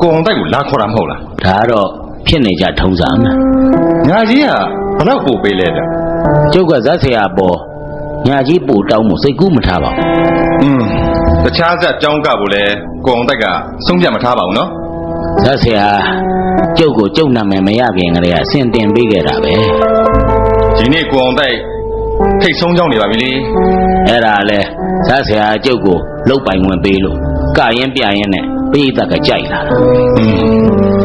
ကိုအောင်တိုက်ကိုလာခေါ်တာမဟုတ်လား ဒါတော့ဖြစ်နေကြထုံးစံမယ် ညာကြီးကဘလောက်ပို့ပေးလဲဗျ ကျုပ်ကဇက်ဆရာပေါ်ညာကြီးပို့တောင်းမှုစိတ်ကူးမထားပါဘူး တခြားဆက်ပြောင်းကဖို့လဲကိုအောင်တိုက်ကဆုံးဖြတ်မထားပါဘူးနော် ဇက်ဆရာကျုပ်ကိုကျုပ်နာမည်မရခင်ကလေးကအစင်တင်ပေးခဲ့တာပဲ ဒီနေ့ကိုအောင်တိုက်ထိတ်ဆုံးကြောင်းနေပါပြီလေ အဲ့ဒါလဲဇက်ဆရာကျုပ်ကိုလုတ်ပိုင်ဝင်ပေးလို့ကရင်ပြရင်နဲ့ပေးတတ်ကကြိုက်လာတာ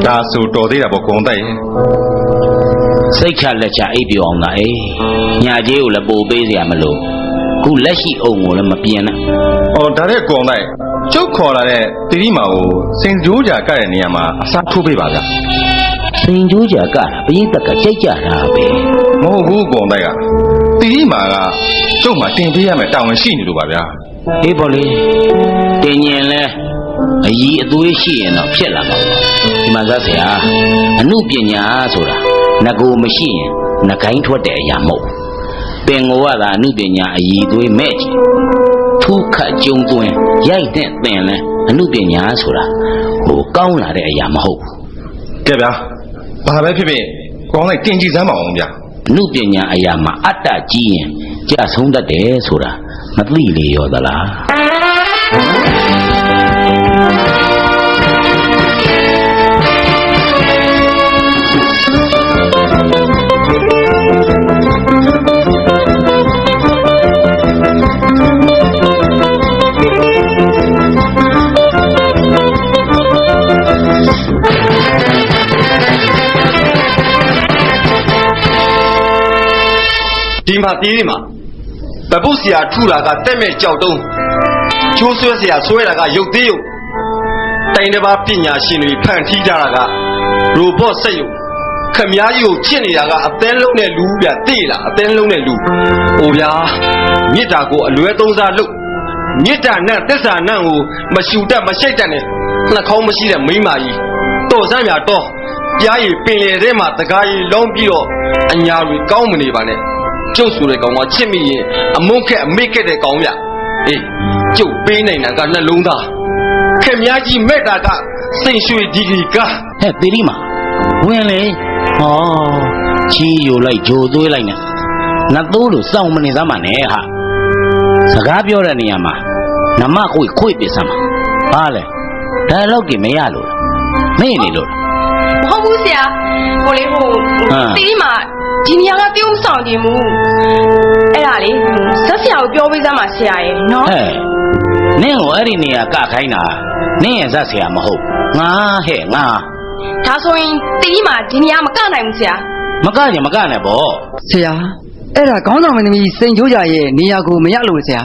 ဒါဆိုတော်သေးတာပေါ့ကိုအောင်တိုက် စိတ်ချလက်ချအိပ်ပြောအောင်သာအေးညာကြီးကိုလည်းပို့ပေးเสียမလို့ခုလက်ရှိအုံကိုလည်းမပြင်းနဲ့ အော်ဒါတဲ့ကိုအောင်တိုက်ကျုပ်ခေါ်လာတဲ့တိရိမာကိုစင်ကြိုးကြာကတဲ့နေရာမှာအစားထိုးပေးပါဗျ စင်ကြိုးကြကတာပေးတတ်ကကြိုက်ကြတာပဲ မဟုတ်ဘူးကိုအောင်တိုက်ကတိရိမာကကျုပ်မှတင်ပေးရမယ်တာဝန်ရှိနေလို့ပါဗျာ အေးပေါ့လေတင်ရင်လဲအကြီးအသွေးရှိရင်တော့ဖြစ်လာမှာပေါ့ဒီမှာဇက်ဆရာအမှုပညာဆိုတာငကိုမရှိရင်ငကိုင်းထွက်တဲ့အရာမဟုတ်ပင်ကိုကသာအမှုပညာအကြီးသွေးမဲ့ကြည့်ထူးခတ်ကြုံသွင်းရိုက်တဲ့ပင်လဲအမှုပညာဆိုတာဟိုကောင်းလာတဲ့အရာမဟုတ် ကဲဗျာဘာပဲဖြစ်ဖြစ်ကိုအောင်တိုက်တင်ကြည့်စမ်းပါအောင်ဗျာ အမှုပညာအရာမှာအတ္တကြီးရင်ကြဆုံးတတ်တယ်ဆိုတာမသိလေရောသလား ဒီမှာတီးဒီမှာတပုတ်ဆရာထူတာကတက်မဲ့ကြောက်တုံးချိုးဆွဲဆရာဆွဲတာကရုပ်သေးရုပ်တိုင်တစ်ပါးပညာရှင်တွေဖန်တီးကြတာကရိုဘော့စက်ရုပ်ခမည်းကြီးကိုချစ်နေတာကအသင်းလုံးနဲ့လူဗျသိလားအသင်းလုံးနဲ့လူဟိုဗျာမေတ္တာကိုအလွဲသုံးစားလုပ်မေတ္တာနဲ့သစ္စာနဲ့ကိုမရှူတတ်မရှိတ်တတ်နဲ့နှာခေါင်းမရှိတဲ့မိန်းမကြီးတော့စမ်းမြတော့ပြားရည်ပင်လေထဲမှာတကားရည်လုံးပြီးတော့အညာတွေကောင်းမနေပါနဲ့ကျုပ်ဆိုတဲ့ကောင်ကချစ်မိရင်အမုန်းခက်အမိတ်ခက်တဲ့ကောင်ဗျအေးကျုပ်ပေးနိုင်တာကနှလုံးသားခင်များကြီးမဲ့တာကစိန်ရွှေဒီဂီက ဟဲ့သီရိမာဝင်လေဟောချီယူလိုက်ဂျိုသွေးလိုက်နဲ့ငါသိုးလို့စောင့်မနေသမ်းပါနဲ့ဟာစကားပြောတဲ့နေရာမှာနမခွေပြစမ်းပါဘာလဲဒါတော့ကြမရလို့မေ့နေလို့ မဟုတ်ဘူးဆရာကိုလေးဟိုတီးမှာဒီနေရာကပြုံးဆောင်ခြင်းမူအဲ့ဒါလေဇက်ဆရာကိုပြောပေးစမ်းပါဆရာရဲ့နော် ဟဲ့နင်းကိုအဲ့ဒီနေရာကခိုင်းတာနင်းရဲ့ဇက်ဆရာမဟုတ်ငါဟဲ့ငါ ဒါဆိုရင်တီးမှာဒီနေရာမကနိုင်ဘူးဆရာ မကရင်မကနဲ့ဗော ဆရာအဲ့ဒါခေါင်းဆောင်မင်းသမီးစိန်ချိုးကြရဲ့နေရာကိုမရလို့ဆရာ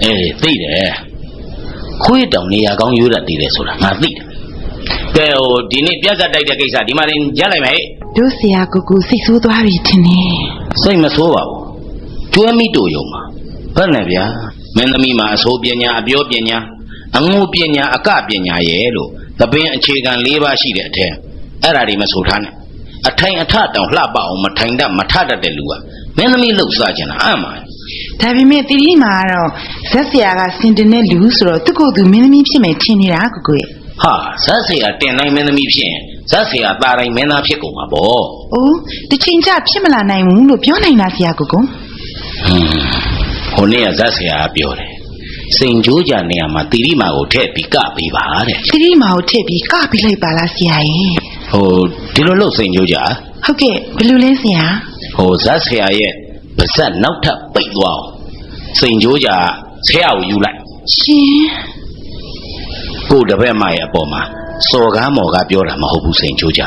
အေးသိတယ်ခွေးတောင်နေရာကောင်းယူတတ်သေးတယ်ဆိုတာငါသိတယ်ကဲဟိုဒီနေ့ပြဿနာတိုက်တဲ့ကိစ္စဒီမှာရင်ရလိုက်မယ် တို့ဆရာကိုကိုစိတ်ဆိုးသွားပြီထင်တယ် စိတ်မဆိုးပါဘူးကျွဲမိတို့ယုံမှာဘယ်နဲ့ဗျာမင်းသမီးမှာအဆိုးပညာအပြောပညာအငိုပညာအကပညာရဲ့လို့သပင်အခြေခံ၄ပါးရှိတဲ့အထက်အဲ့ဒါတွေမဆိုထားနဲ့အထိုင်အထတောင်လှပအောင်မထိုင်တတ်မထတတ်တဲ့လူကမင်းသမီးလှုပ်စားကြတာအမှန် ဒါပေမဲ့တီးမှာကတော့ ဇက်ဆရာကစင်တင်တဲ့လူဆိုတော့သူ့ကိုယ်သူမင်းသမီးဖြစ်မယ်ထင်နေတာကိုကိုရဲ့ ဟာဇက်ဆရာတင်တိုင်းမင်းသမီးဖြစ်ရင်ဇက်ဆရာตาတိုင်းမင်းသားဖြစ်ကုန်မှာပေါ့ ။အိုးတစ်ချိန်ကျဖြစ်မလာနိုင်ဘူးလို့ပြောနိုင်တာဆရာကိုကို ဟိုနေ့ကဇက်ဆရာပြောတယ်စိန်ကြိုးကြနေရာမှာတိရိမာကိုထည့်ပြီးကပေးပါတဲ့ ။တိရိမာကိုထည့်ပြီးကပြီးလိုက်ပါလားဆရာရဲ့ ဟိုဒီလိုလို့စိန်ကြိုးကြ ။ဟုတ်ကဲ့ဘယ်လိုလဲဆရာ ဟိုဇက်ဆရာရဲ့ပါဇက်နောက်ထပ်ပိတ်သွားအောင်စိန်ကြိုးကြဆရာကိုယူလိုက် ။ရှင် ကိုတပည့်မရဲ့အပေါ်မှာစော်ကားမော်ကားပြောတာမဟုတ်ဘူးစိန်ကြိုးကြ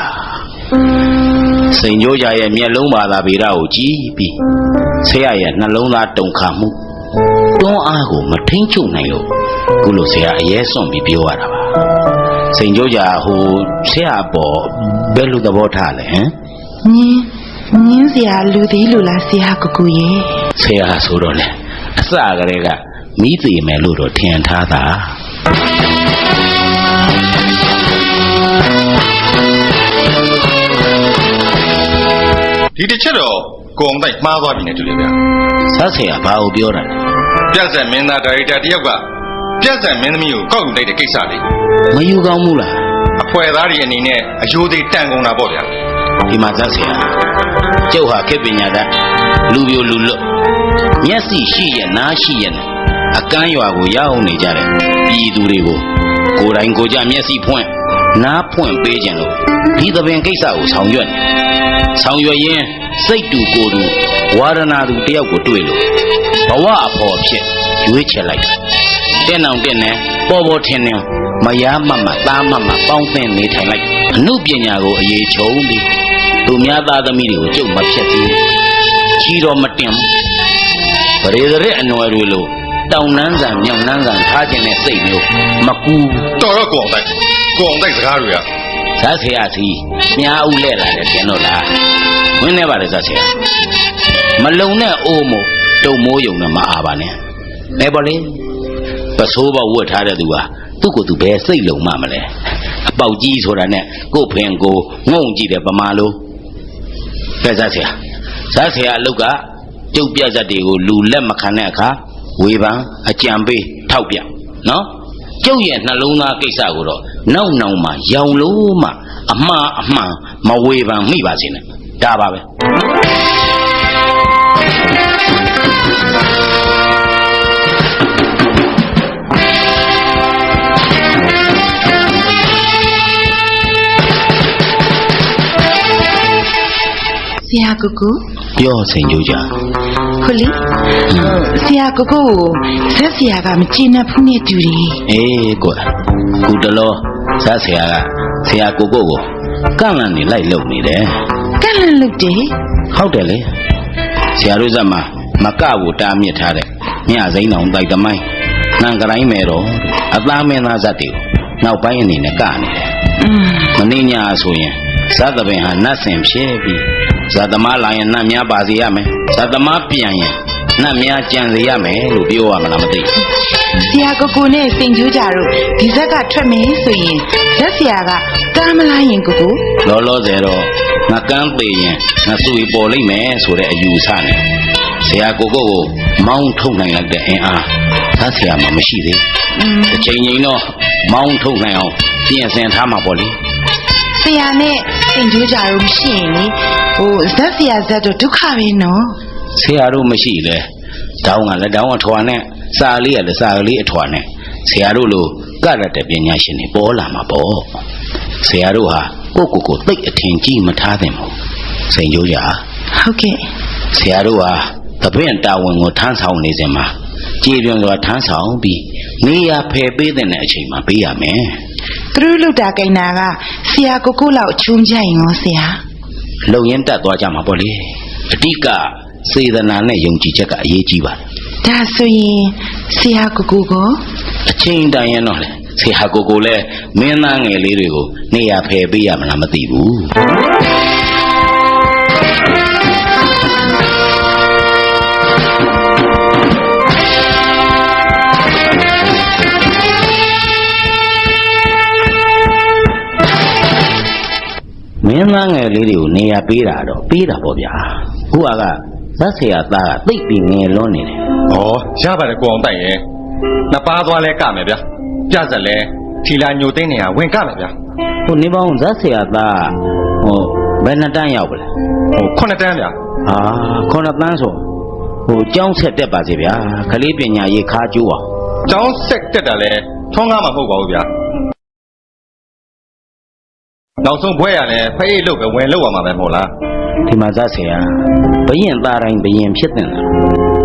စိန်ကြိုးကြရဲ့မျက်လုံးပါသာဗေဒကိုကြည့်ပြီးဆရာရဲ့နှလုံးသားတုန်ခါမှုတွန်းအားကိုမထိန်ချုပ်နိုင်လို့ခုလိုဆရာအရေးစွန့်ပြီးပြောရတာပါစိန်ကြိုးကြဟိုဆရာအပေါ်ဘယ်လိုသဘောထားလဲဟမ် ။ညင်းဆရာလူသေးလူလားဆရာကိုကိုရဲ့ ဆရာဆိုတော့လေအစကတည်းကမိသေးမယ်လို့တော့ထင်ထားတာ ဒီတစ်ချက်တော့ကိုအောင်တိုက်မှားသွားပြီနဲ့တူတယ်ဗျာ ဇက်ဆရာဘာကိုပြောတာလဲ ပြတ်ဆက်မင်းသားဒါရိုက်တာတယောက်ကပြတ်ဆက်မင်းသမီးကိုကောက်ယူလိုက်တဲ့ကိစ္စလေး မယူကောင်းဘူးလား အဖွဲ့သားတွေအနေနဲ့အယိုးသေးတန်ကုန်တာပေါ့ဗျာ ဒီမှာဇက်ဆရာကျုပ်ဟာခေတ်ပညာတတ်လူပြိုလူလွတ်မျက်စိရှိရဲ့နားရှိရဲ့နဲ့အကန်းရွာကိုရောက်နေကြတယ်ပြည်သူတွေကိုကိုယ်တိုင်ကိုယ်ကြမျက်စိဖွင့်နားဖွင့်ပေးခြင်းလို့ဒီသဘင်ကိစ္စကိုဆောင်ရွက်နေဆောင်ရွက်ရင်းစိတ်တူကိုယ်တူဝါရဏသူတယောက်ကိုတွေ့လို့ဘဝအဖို့ဖြစ်ရွေးချယ်လိုက်တာတဲ့နောင်တဲ့နဲ့ပေါ်ပေါ်ထင်ထင်မယားမမသားမမပေါင်းသင်းနေထိုင်လိုက်အမှုပညာကိုအရေးချုံပြီးသူများသားသမီးတွေကိုကြုတ်မဖြတ်သေးကြီးတော်မတင်ပရိသေရအနွယ်တွေလို့တောင်နှန်းဆန်မြောင်နှန်းဆန်ထားခြင်းနဲ့စိတ်မျိုးမကူ တော်တော့ကိုအောင်တိုက်စကားတွေက ဇာဆရာစီမြားဦးလဲလာတယ်တင်တော့လားဝင်းနေပါလေဇာဆရာမလုံနဲ့အိုးမို့တုံမိုးယုံနဲ့မအားပါနဲ့ဘယ်ပေါ်လေပစိုးပေါက်ဝတ်ထားတဲ့သူဟာသူ့ကိုယ်သူဘယ်စိတ်လုံမှမလဲအပေါက်ကြီးဆိုတာနဲ့ကို့ဖင်ကိုငုံကြည့်တယ်ပမာလို့ကဲဇာဆရာအလုတ်ကကျုပ်ပြဇက်တွေကိုလူလက်မခံတဲ့အခါဝေဖန်အကြံပေးထောက်ပြနော်ကျုပ်ရဲ့နှလုံးသားကိစ္စကိုတော့နောက်မှရောင်လို့မှအမှားမဝေဖန်မိပါစေနဲ့ဒါပါပဲဆရာကိုကို ပြောစိန်ကြိုးကြ ဟုတ်လေဆရာကိုကိုဇက်ဆရာကမကျေနပ်ဘူးနဲ့တူတယ် အေးကွာခုတလောဇာဆရာကဆရာကိုကိုကန့်လန့်နေလိုက်လုံနေတယ် ကန့်လန့်လုပ်တယ် ဟုတ်တယ်လေဆရာတို့ဇက်မှာမကကိုတားမြစ်ထားတဲ့ညစိမ်းအောင်တိုက်သမိုင်းနှံကတိုင်းမယ်တော့အသားမင်းသားဇက်တွေကိုနောက်ပိုင်းအနေနဲ့ကနေတယ်မင်းညာဆိုရင်ဇတ်သပင်ဟာနတ်ဆင်ဖြစ်ပြီးဇတ်သမားလာရင်နတ်များပါစေရမယ်ဇတ်သမားပြန်ရင်နတ်များကြံစေရမယ်လို့ပြောရမလားမသိ ဆရာကိုကိုနဲ့စိန်ကြိုးကြတို့ဒီဇက်ကထွက်မယ်ဆိုရင်ဇက်ဆရာကကားမလားရင်ကိုကို လောလောဆယ်တော့ငကန်းပေရင်ငဆွေပေါ်လိမ့်မယ်ဆိုတဲ့အယူဆနဲ့ဆရာကိုကိုမောင်းထုတ်နိုင်လိုက်တဲ့အင်အားသာဆရာမှမရှိသေးတစ်ချိန်ချိန်တော့မောင်းထုတ်နိုင်အောင်ပြင်ဆင်ထားမှာပေါ့လေ ဆရာနဲ့စိန်ကြိုးကြတို့မရှိရင်လေဇက်ဆရာဇက်တို့ဒုက္ခပဲနော် ဆရာတို့မရှိလေတောင်းကလည်းတောင်းအထွာနဲ့စာလေးကလည်းစာလေးအထွာနဲ့ဆရာတို့လိုကရတဲ့ပညာရှင်တွေပေါ်လာမှာပေါ့ဆရာတို့ဟာကိုသိတ်အထင်ကြီးမထားသင့်ဘူးစိန်ကြိုးကြ ဟုတ်ကဲ့ ဆရာတို့ဟာသပင့်တာဝန်ကိုထမ်းဆောင်နေစဉ်မှာကြည်ပြွန်စွာထမ်းဆောင်ပြီးနေရဖယ်ပေးတဲ့အချိန်မှာပေးရမယ် သူတို့လုတာကိန်းနာကဆရာကိုကိုလောက်ချုံကြရင်ရောဆရာ လုံရင်တက်သွားကြမှာပေါ့လေအဓိကစေတနာနဲ့ယုံကြည်ချက်ကအရေးကြီးပါတယ် ဒါဆိုရင်ဆရာကိုကိုကို အချိန်တန်ရင်တော့လေဆရာကိုလည်းမင်းသားငယ်လေးတွေကိုနေရဖယ်ပေးရမလားမသိဘူးမင်းသားငယ်လေးတွေကိုနေရာပေးတာတော့ပေးတာပေါ့ဗျာခုက ဇက်ဆရာသားကသိပ်ပြီးငယ်လွန်းနေတယ် ဩရပါတယ်ကိုအောင်တိုက်ရဲ့နှစ်ပါးသွားလဲကမယ်ဗျာပြဇက်လဲထီလာညိုသိန်းနေရဝင်ကမယ်ဗျာ ဟိုနေပေါင်းဇက်ဆရာသားဟိုဘယ်နှစ်တန်းရောက်ပလဲ 9 တန်းဗျာ ဟာ9တန်းဆိုဟိုကျောင်းဆက်တက်ပါစေဗျာကလေးပညာရေးခါကျိုးအောင် ကျောင်းဆက်တက်တာလဲထွန်းကားမှာမဟုတ်ပါဘူးဗျာနောက်ဆုံးဘွဲရလဲဖအေးလို့ပဲဝင်လို့ရမှာပဲမဟုတ်လား ဒီမှာဇက်ဆရာဘယင်သားတိုင်းဘယင်ဖြစ်တဲ့လား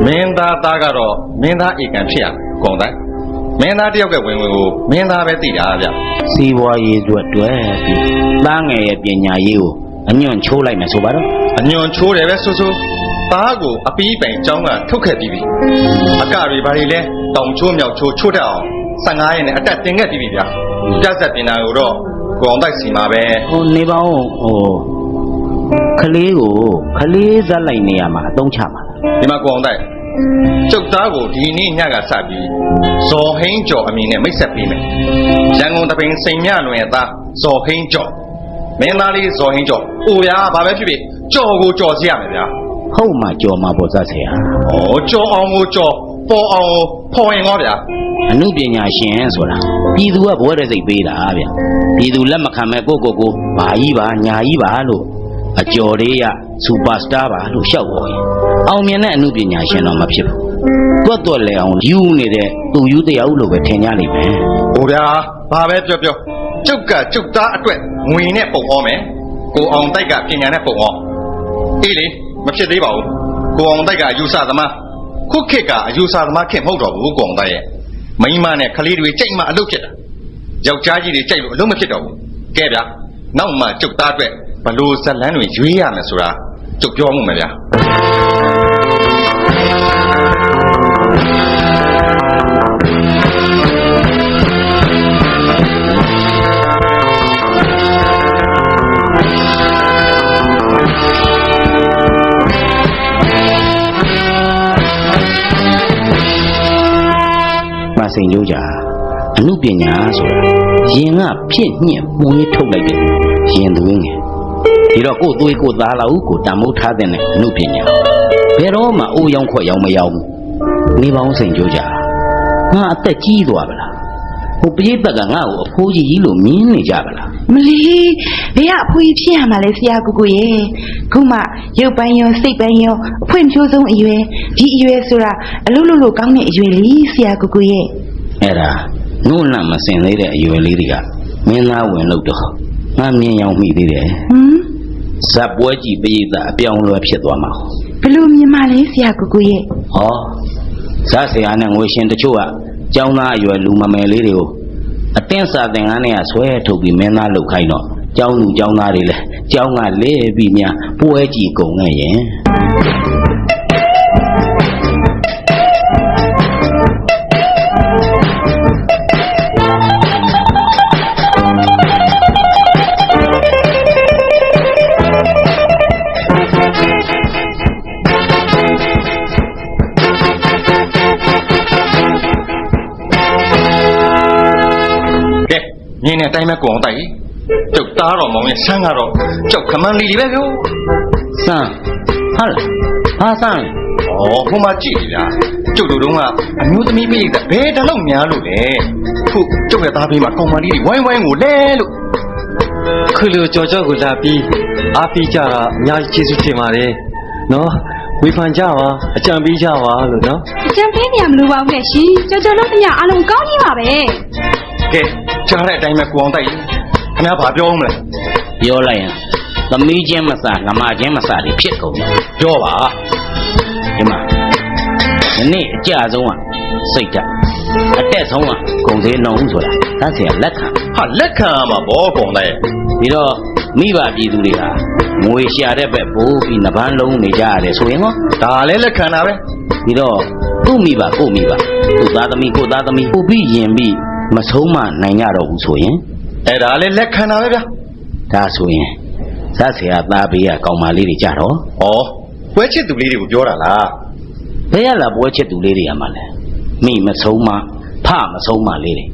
မင်းသားသားကတော့မင်းသားဧကန်ဖြစ်ရကိုအောင်တိုက်မင်းသားတယောက်ကဝင်ကိုမင်းသားပဲသိတာဗျာ စီးပွားရေးအတွက်ပြီးသားငယ်ရဲ့ပညာရေးကိုအညွန့်ချိုးလိုက်မယ်ဆိုပါတော့ အညွန်ချိုးတယ်ပဲဆိုဆိုသားကိုအပီးပိုင်ကျောင်းကထုတ်ခဲ့ပြီးပြီအကတွေဘာတွေလဲတောင်ချိုးမြောက်ချိုးချိုးတတ်အောင်15ရက်နဲ့အတက်တင်ခဲ့ပြီးပြီဗျာပြတ်ဆက်ပြင်တာကိုတော့ကိုအောင်တိုက်စီမှာပဲ ဟိုနေပေါင်းဟိုကလေးကိုကလေးဇက်လိုက်နေရမှာအသုံးချမှာ ဒီမှာကိုအောင်တိုက်ကျုပ်သားကိုဒီနေ့ညကစပြီးဇော်ဟင်းကျော်အမည်နဲ့မိတ်ဆက်ပေးမယ်ရန်ကုန်တပင်စိန်မြလွင်ရဲ့သားဇော်ဟင်းကျော်မင်းသားလေးဇော်ဟင်းကျော်အိုဗျာဘာပဲဖြစ်ဖြစ်ကျော်ကိုကျော်စီရမယ်ဗျာ ဟုတ်မှကြော်မှာပေါ့ဇက်ဆရာ ဩကျော်အောင်ကိုကျော်ပေါ်အောင်ကိုဖော်ရင်ရောဗျာ အမှုပညာရှင်ဆိုတာပြည်သူကဘဝတဲ့စိတ်ပေးတာဗျပြည်သူလက်မခံမဲ့ကိုဘာကြီးပါညာကြီးပါလို့အကျော်လေးရစူပါစတာပါလို့ရှောက်ပေါ်ရင်အောင်မြင်တဲ့အမှုပညာရှင်တော့မဖြစ်ဘူးတွတ်လဲအောင်ယူနေတဲ့သူယူတယောက်လို့ပဲထင်ကြလိမ့်မယ် ဟိုဗျာဘာပဲပြောပြောကျုပ်ကကျုပ်သားအတွက်ငွေနဲ့ပုံဟောမယ်ကိုအောင်တိုက်ကပညာနဲ့ပုံဟောအေးလေမဖြစ်သေးပါဘူးကိုအောင်တိုက်ကအယူဆသမားခုခေတ်ကအယူဆသမားခေတ်မဟုတ်တော့ဘူးကိုအောင်တိုက်ရဲ့မိန်းမနဲ့ကလေးတွေကြိတ်မှအလုပ်ဖြစ်တာယောက်ျားကြီးတွေကြိုက်လို့အလုပ်မဖြစ်တော့ဘူးကဲဗျာနောက်မှကျုပ်သားအတွက်ဘလို့ဇက်လန်းတွေရွေးရမယ်ဆိုတာကျုပ်ပြောမှုမယ်ဗျာ စိန်ကြိုးကြအမှုပညာဆိုတာရင်ကဖြစ်ညှင့်ပွေးထုတ်လိုက်တယ်ရင်သွင်းငယ်ဒီတော့ကိုယ်သွေးကိုယ်သားလောက်ကိုတန်မိုးထားတဲ့အမှုပညာဘယ်တော့မှအိုးရောက်ခွက်ရောက်မရောက်ဘူးနေပေါင်းစိန်ကြိုးကြငါအသက်ကြီးသွားပါလားဟိုပြိပက်ကငါ့ကိုအဖိုးကြီးလို့မြင်နေကြပါလား မလီဘယ်ကအဖွေးဖြစ်ရမှာလဲဆရာကိုကိုရဲ့ခုမှရုပ်ပိုင်းရောစိတ်ပိုင်းရောအဖွင့်ဖြိုးဆုံးအရွယ်ဒီအရွယ်ဆိုတာအလုလုလို့ကောင်းတဲ့အရွယ်လေးဆရာကိုကိုရဲ့ အဲ့ဒါနုလန့်မစင်သေးတဲ့အရွယ်လေးတွေကမင်းသားဝင်လို့တော့ငါမြင်ရောက်မိသေးတယ် ဟမ် ဇက်ပွဲကြီးပိဋကအပြောင်းလဲဖြစ်သွားမှာ ဘလို့မြင်ပါလဲဆရာကိုကိုရဲ့ ဟောဇက်ဆရာနဲ့ငွေရှင်တချို့ကကျောင်းသားအရွယ်လူမမယ်လေးတွေကိုအတင်းစာသင်္ကန်းနဲ့ဆွဲထုတ်ပြီးမင်းသားလုပ်ခိုင်းတော့ကျောင်းလူကျောင်းသားတွေလည်းကျောင်းကလဲပြီးများပွဲကြီးကုန်ခဲ့ရင်မြင်းနဲ့တိုင်းမဲ့ကိုအောင်တိုက်ကျုပ်သားတော်မောင်ရဲ့ဆန်းကတော့ကျုပ်ခမန်းလေးတွေပဲပြော စမ်းဟာလားဟာစမ်း ဩဟိုမှာကြည့်ကြကျုပ်တို့တုန်းကအမျိုးသမီးပိတ်တဲ့ဘယ်တလုံးများလို့လဲခုကျုပ်ရဲ့သားဖေးမှာကောင်မလေးတွေဝိုင်းဝိုင်းကိုလဲလို့ ခုလိုကြော်ကြော်ကိုလာပြီးအားပေးကြတာအများကြီးကျေးဇူးတင်ပါတယ်နော်ဝေဖန်ကြပါအကြံပေးကြပါလို့နော် အကျံပေးနေရမလို့ပါဘူးလေရှင်ကြော်ကြော်လို့တရားအလုံးကောင်းကြီးပါပဲ ကဲကြားတဲ့အတိုင်းပဲကိုအောင်တိုက်ခင်ဗျားဘာပြောအောင်မလဲ ပြောလိုက်ရင်သမီးချင်းမစားငမချင်းမစားတွေဖြစ်ကုန်တယ် ပြောပါ ဒီမှာဒီနေ့အကြဆုံးကစိတ်ဓာတ်အတက်ဆုံးကဂုံသေးလုံးဆိုတာသတ်เสียလက်ခံ ဟာလက်ခံရမှာဘောကောင်တိုက် ပြီးတော့မိဘပြည်သူတွေဟာငွေရှာတဲ့ဘက်ပိုးပြီးနှပန်းလုံးနေကြရတယ်ဆိုရင်ဟော ဒါလည်းလက်ခံတာပဲ ပြီးတော့ကိုမိဘသူ့သားသမီးကိုသားသမီးပို့ပြီးရင်ပြီးမဆုံးမနိုင်ကြတော့ဘူးဆိုရင် အဲ့ဒါလည်းလက်ခံတာပဲဗျာ ဒါဆိုရင်သတ်เสียသားပေးရကောင်မလေးတွေကြတော့ ဩပွဲချစ်သူလေးတွေကိုပြောတာလား ဘယ်ရလာပွဲချစ်သူလေးတွေကမှလဲမိမဆုံးမဖမဆုံးမလေးတွေ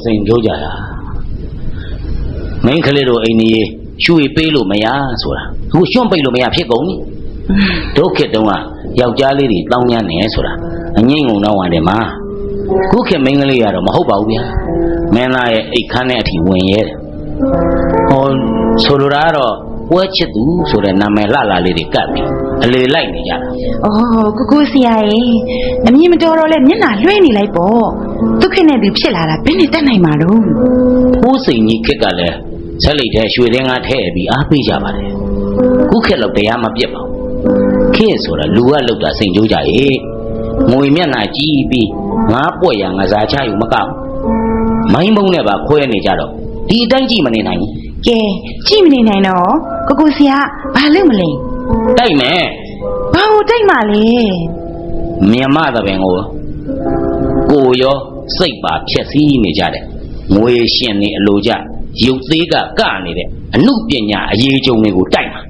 စိန်ကြောကြတာမင်းကလေးတို့အိမ်ကြီးရွှေပေးလို့မရဆိုတာအခုရွှွန့်ပိတ်လို့မရဖြစ်ကုန်ပြီဒုက္ခတုံးကယောက်ျားလေးတွေတောင်းညံ့နေဆိုတာအငိမ့်ငုံတော့ဝင်တယ်မှာခုခေတ်မင်းကလေးကတော့မဟုတ်ပါဘူးဗျာမင်းသားရဲ့အိတ်ခမ်းတဲ့အထိဝင်ရဲတယ်ဟောဆိုလိုတာကတော့ပွဲချစ်သူဆိုတဲ့နာမည်လှလာလေးတွေကပ်ပြီးအလေလိုက်နေကြတာ။အော်ကိုဆရာရဲ့အမြင်မတော်တော့လဲမျက်နှာလွှဲနေလိုက်ပေါ့။ဒုက္ခနဲ့သူဖြစ်လာတာဘယ်နဲ့တတ်နိုင်မှာတော့။ဖိုးစိန်ကြီးခက်ကလည်းဆက်လိုက်တဲ့ရွှေတင်းကားထည့်ပြီးအားပေးကြပါတယ်။ခုခက်တော့တရားမပြတ်ပါဘူး။ခေတ်ဆိုတာလူကလောက်တာစိန်ကြိုးကြရဲ့။ငွေမျက်နှာကြီးပြီးငါပွက်ရငါစားချယူမကောက်။မိုင်းမုံနဲ့ပါခွဲနေကြတော့ဒီအတိုင်းကြည့်မနေနိုင်ဘူး။ကဲကြည့်မနေနိုင်တော့ကိုဆရာဘာလုပ်မလဲ။တိုက်မယ်။ဘာလို့တိုက်မှာလဲ။မြမသဘင်ကိုရောစိတ်ပါဖြက်စီးနေကြတဲ့ငွေရှင်နေအလိုကြရုပ်သေးကကနေတဲ့အမှုပညာအရေးကြုံတွေကိုတိုက်မှာ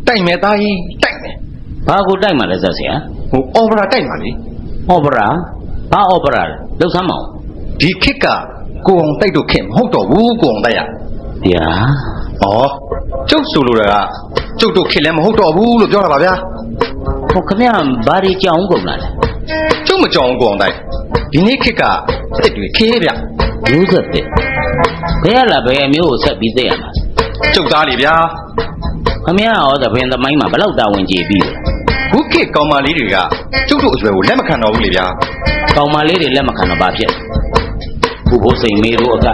တိုက်မယ်သားကြီးတိုက်မယ်ဘာကိုတိုက်မှာလဲဇက်ဆရာဟိုအော်ပရာတိုက်မှာလေအော်ပရာဘာအော်ပရာလဲလောက်ဆမ်းမအောင်ဒီခစ်ကကိုအောင်တိုက်တော့ခင်မဟုတ်တော့ဘူးကိုအောင်တိုက်ရဗျာဩကျုပ်ဆိုလိုတာကကျုပ်တို့ခင်လည်းမဟုတ်တော့ဘူးလို့ပြောတာပါဗျာဟိုခမရဘာတွေကြောင်ကုန်လာလဲကျုပ်မကြောင်ကိုအောင်တိုက်ဒီနေ့ခစ်ကတစ်တွေခေးဗျမျိုးဆက်တဲ့ဘယ်လာဘယ်မျိုးကိုဆက်ပြီးသိရမှာကျုပ်သားလေဗျာခမရရောသပင်သမိုင်းမှာဘလောက်တာဝန်ကျေပြီးလဲခုခေတ်ကောင်မလေးတွေကကျုပ်တို့အရွယ်ကိုလက်မခံတော့ဘူးလေဗျာကောင်မလေးတွေလက်မခံတော့ဘာဖြစ်ခုဘိုးစိန်မေတို့အက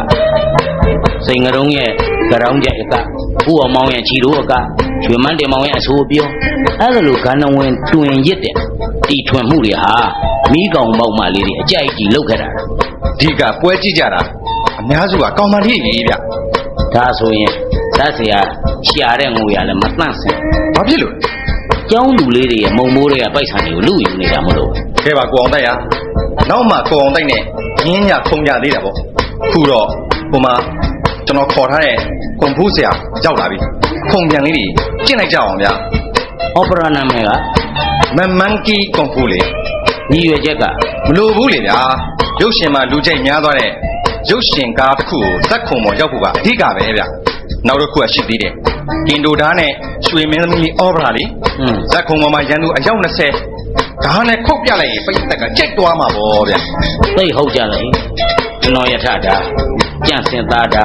စိန်ငရုံးရဲ့ကရောင်းကြအကဥအောင်မောင်ရဲ့ခြီတို့အကရွှေမန်းတင်မောင်ရဲ့အဆိုးပြောအဲ့ဒါလိုကဏ္ဍဝင်တွင်ရစ်တဲ့တီထွင်မှုတွေဟာမိကောင်မောက်မလေးတွေအကြိုက်ကြီးလောက်ခဲ့တာဒီကပွဲကြည့်ကြတာအများစုကကောင်မလေးတွေဗျဒါဆိုရင်ဇက်ဆရာရှာတဲ့ငွေရလည်းမတန့်စင်ဘာဖြစ်လို့ကျောင်းလူလေးတွေရဲ့မုံမိုးတွေကပိုက်ဆံတွေကိုလူယူနေတာမလို့ကဲပါကိုအောင်တိုက်ရနောက်မှကိုအောင်တိုက်နဲ့ရင်းညခုံကြသေးတာပေါ့ခုတော့ဟိုမှာကျွန်တော်ခေါ်ထားတဲ့ကွန်ဖူးဆရာရောက်လာပြီခုံပြန်လေးတွေကျင့်လိုက်ကြအောင်ဗျာအော်ပရာနာမည်ကမမန်ကီကွန်ဖူးလေညီရွယ်ချက်ကမလိုဘူးလေဗျာရုပ်ရှင်မှာလူကြိုက်များသွားတဲ့ရုပ်ရှင်ကားတစ်ခုကိုဇက်ခုံပေါ်ရောက်ဖို့ကအဓိကပဲဗျနောက်တစ်ခုကရှိသေးတယ်အင်ဒိုဓာနဲ့ရွှေမင်းသမီးအော်ပရာလေဇက်ခုံပေါ်မှာရန်သူအယောက်20ဓာနဲ့ခုတ်ပြလိုက်ရင်ပိတ်သက်ကကြိတ်သွားမှာပေါ့ဗျသိဟုတ်ကြလေကျွန်တော်ယထဓာကြန့်စင်သားဓာ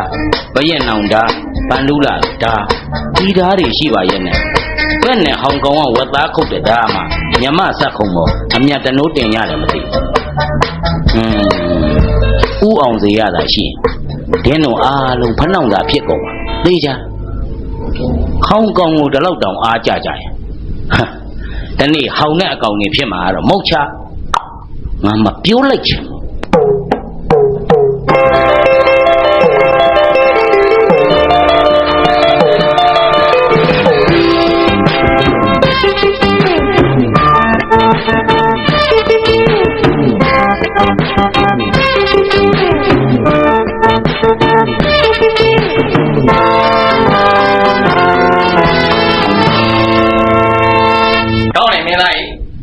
ဘရက်နောင်ဓာပန္ဒုလာဓာဒီဓာတွေရှိပါရဲ့နဲ့ဘယ်နဲ့ဟောင်ကောင်ကဝက်သားခုတ်တဲ့ဓာမှာမြမဇက်ခုံပေါ်အမြတ်တနိုးတင်ရတယ်မသိဥအောင်စေရတာရှိရင်ဒင်းတို့အားလုံးဖနှောင်းတာဖြစ်ကုန်ပါသိကြဟောင်ကောင်ကိုတလောက်တောင်အားကြကြရင်ဒီနေ့ဟောင်တဲ့အကောင်ကြီးဖြစ်မှာတော့မဟုတ်ချငါမပြောလိုက်ချင်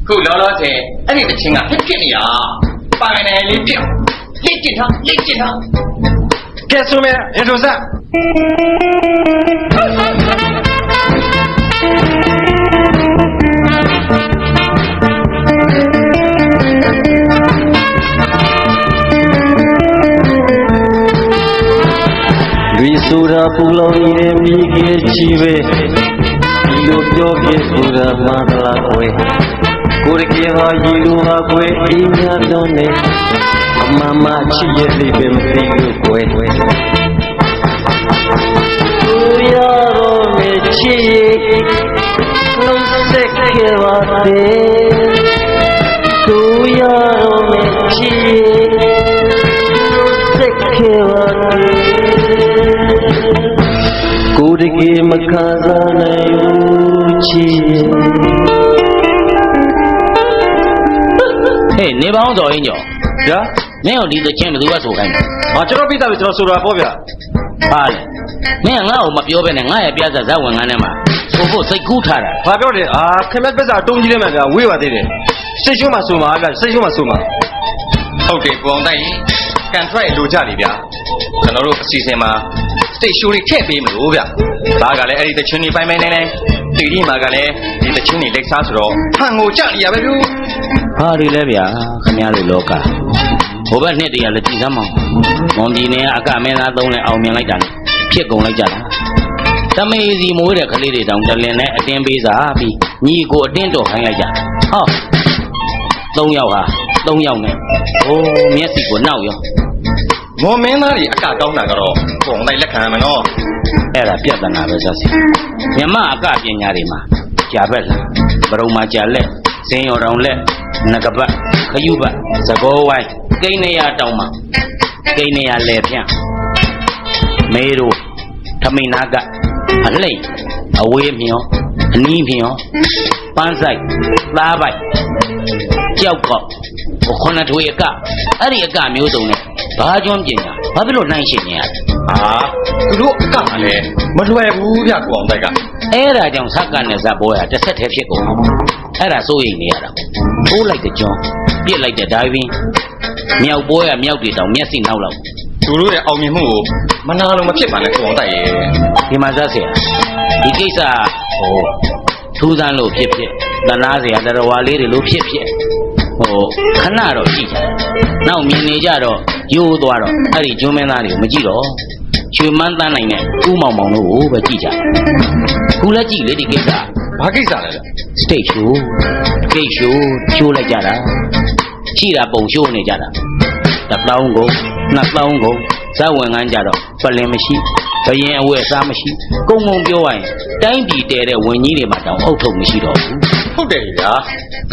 ခုလောလောဆယ်အဲ့ဒီတချင်းကဖြစ်နေရပါမယ်လေးပြလက်ကျင်ထားကဲဆိုမယ်ရထိုးစားလူဆိုတာပူလောင်နေတဲ့မိခင်ကြီးပဲဒီလိုပြောပြဆိုတာမှန်လားကွယ်ကိုရကေဟာရီလူဟာကွယ်အင်းများတော့နေအမမချစ်ရဲ့လေးပဲမသိလို့ကွယ်သူရတော့နေချစ်ရဲ့လုံးစက်ခဲ့ပါသေးသူရတော့နေ ချီစက်ခဲပါကိုယ်တကယ်မခံစားနိုင်ဘူးချီ ဟေးနေပေါင်းတော်ရင်ကျော် ဗျာ မင်းတို့ဒီသချင်းဘယ်သူကဆိုခိုင်းလဲ ကျွန်တော်ပြတာပဲကျွန်တော်ဆိုတာပေါ့ဗျာ ဟာလေမင်းကငါ့ကိုမပြောဘဲနဲ့ငါရဲ့ပြဿနာဇဝင်ငန်းထဲမှာဆိုဖို့စိတ်ကူးထားတာ ဘာပြောတယ်ခင်ဗျပြဿနာတုံးကြီးလေးမှဗျာဝေးပါသေးတယ်စိတ်ရှုံးမှဆိုမှာဗျာစိတ်ရှုံးမှဆိုမှာ ဟုတ်တယ်ကိုအောင်တိုက်ကန်ထရိုက်လိုကြလေဗျာကျွန်တော်တို့အစီအစဉ်မှာစတိတ်ရှိုးတွေထည့်ပေးမလို့ဗျာဒါကလည်းအဲ့ဒီတချင်းတွေပိုင်းပိုင်းနေနေတီတီမှာကလည်းဒီတချင်းတွေလက်စားဆိုတော့ဟန်ကိုကြနေရပဲဗျူ ဟာဒီလဲဗျာခင်ဗျားတို့လောကဟိုဘက်နှစ်တည်းကလည်းကြည်စမ်းမောင်မွန်ပြည်နယ်ကအကမင်းသားသုံးနဲ့အောင်မြင်လိုက်တာနဲ့ဖြစ်ကုန်လိုက်ကြတာတမေးစီမိုးတဲ့ကလေးတွေတောင်တလင်နဲ့အတင်းပေးစားပြီးညီကိုအတင်းတော်ခိုင်းလိုက်ကြဟော3ယောက်ဟာ3ယောက်နဲ့ဟိုမျက်စိကိုနှောက်ရော ငွန်မင်းသားတွေအကကောင်းတာကတော့ကိုအောင်တိုက်လက်ခံရမယ်နော် အဲ့ဒါပြဿနာပဲဆက်စီမြမအကပညာတွေမှာကြာဘက်လားဘရုံမှာကြာလက်စင်းရော်တောင်လက်ငကပတ်ခယူပတ်သကောဝိုင်းကိန်းနေရတောင်မှာကိန်းနေရလဲဖြန့်မေတို့ထမိန်နာကအလိမ့်အဝေးမြောအနီးမြောပန်းဆိုင်သားပိုက်ကြောက်ကောက်ခொနထွေအကအဲ့ဒီအကမျိုးစုံနဲ့ဘာကျွမ်းပညာဘာဖြစ်လို့နှိုင်းရှင်နေရလဲ သူတို့အကလည်းမလွယ်ဘူးဗျကိုအောင်တိုက်က အဲ့ဒါကြောင့်စက္ကန့်နဲ့ဇက်ဘောရတစ်ဆက်တည်းဖြစ်ကုန်အဲ့ဒါစိုးရိမ်နေရတာထိုးလိုက်တဲ့ကြောပြစ်လိုက်တဲ့ဒိုင်ဗင်းမြောက်ဘောရမြောက်တွေတောင်မျက်စိနောက်လောက် သူတို့ရဲ့အောင်မြင်မှုကိုမနာလို့မဖြစ်ပါနဲ့ကိုအောင်တိုက်ရဲ့ ဒီမှာဇက်เสียဒီကိစ္စဟိုထူးဆန်းလို့ဖြစ်ဖြစ်တနာเสียတရဝါလေးတွေလို့ဖြစ်ဖြစ်ဟိုခဏတော့ကြည့်ကြနောက်မြင်နေကြတော့ရိုးသွားတော့အဲ့ဒီကျွန်းမင်းသားတွေကိုမကြည့်တော့ရွှေမန်းတန်းနိုင်နဲ့ဥမောင်မောင်တို့ကိုပဲကြည့်ကြခုလည်းကြည့်လေဒီကိစ္စ ဘာကိစ္စလဲဗျ စတိတ်ရှိုးကိတ်ရှိုးချိုးလိုက်ကြတာရှိတာပုံရှိုးနေကြတာ1000ကုန်2000ကုန်ဇက်ဝင်ငန်းကြတော့ပလင်မရှိဘရင်အဝဲစားမရှိကုန်းကုန်းပြောရရင်တိုင်းပြည်တဲတဲ့ဝင်ကြီးတွေမှာတောင်အုပ်ထုပ်မရှိတော့ဘူး ဟုတ်တယ်ဗျာ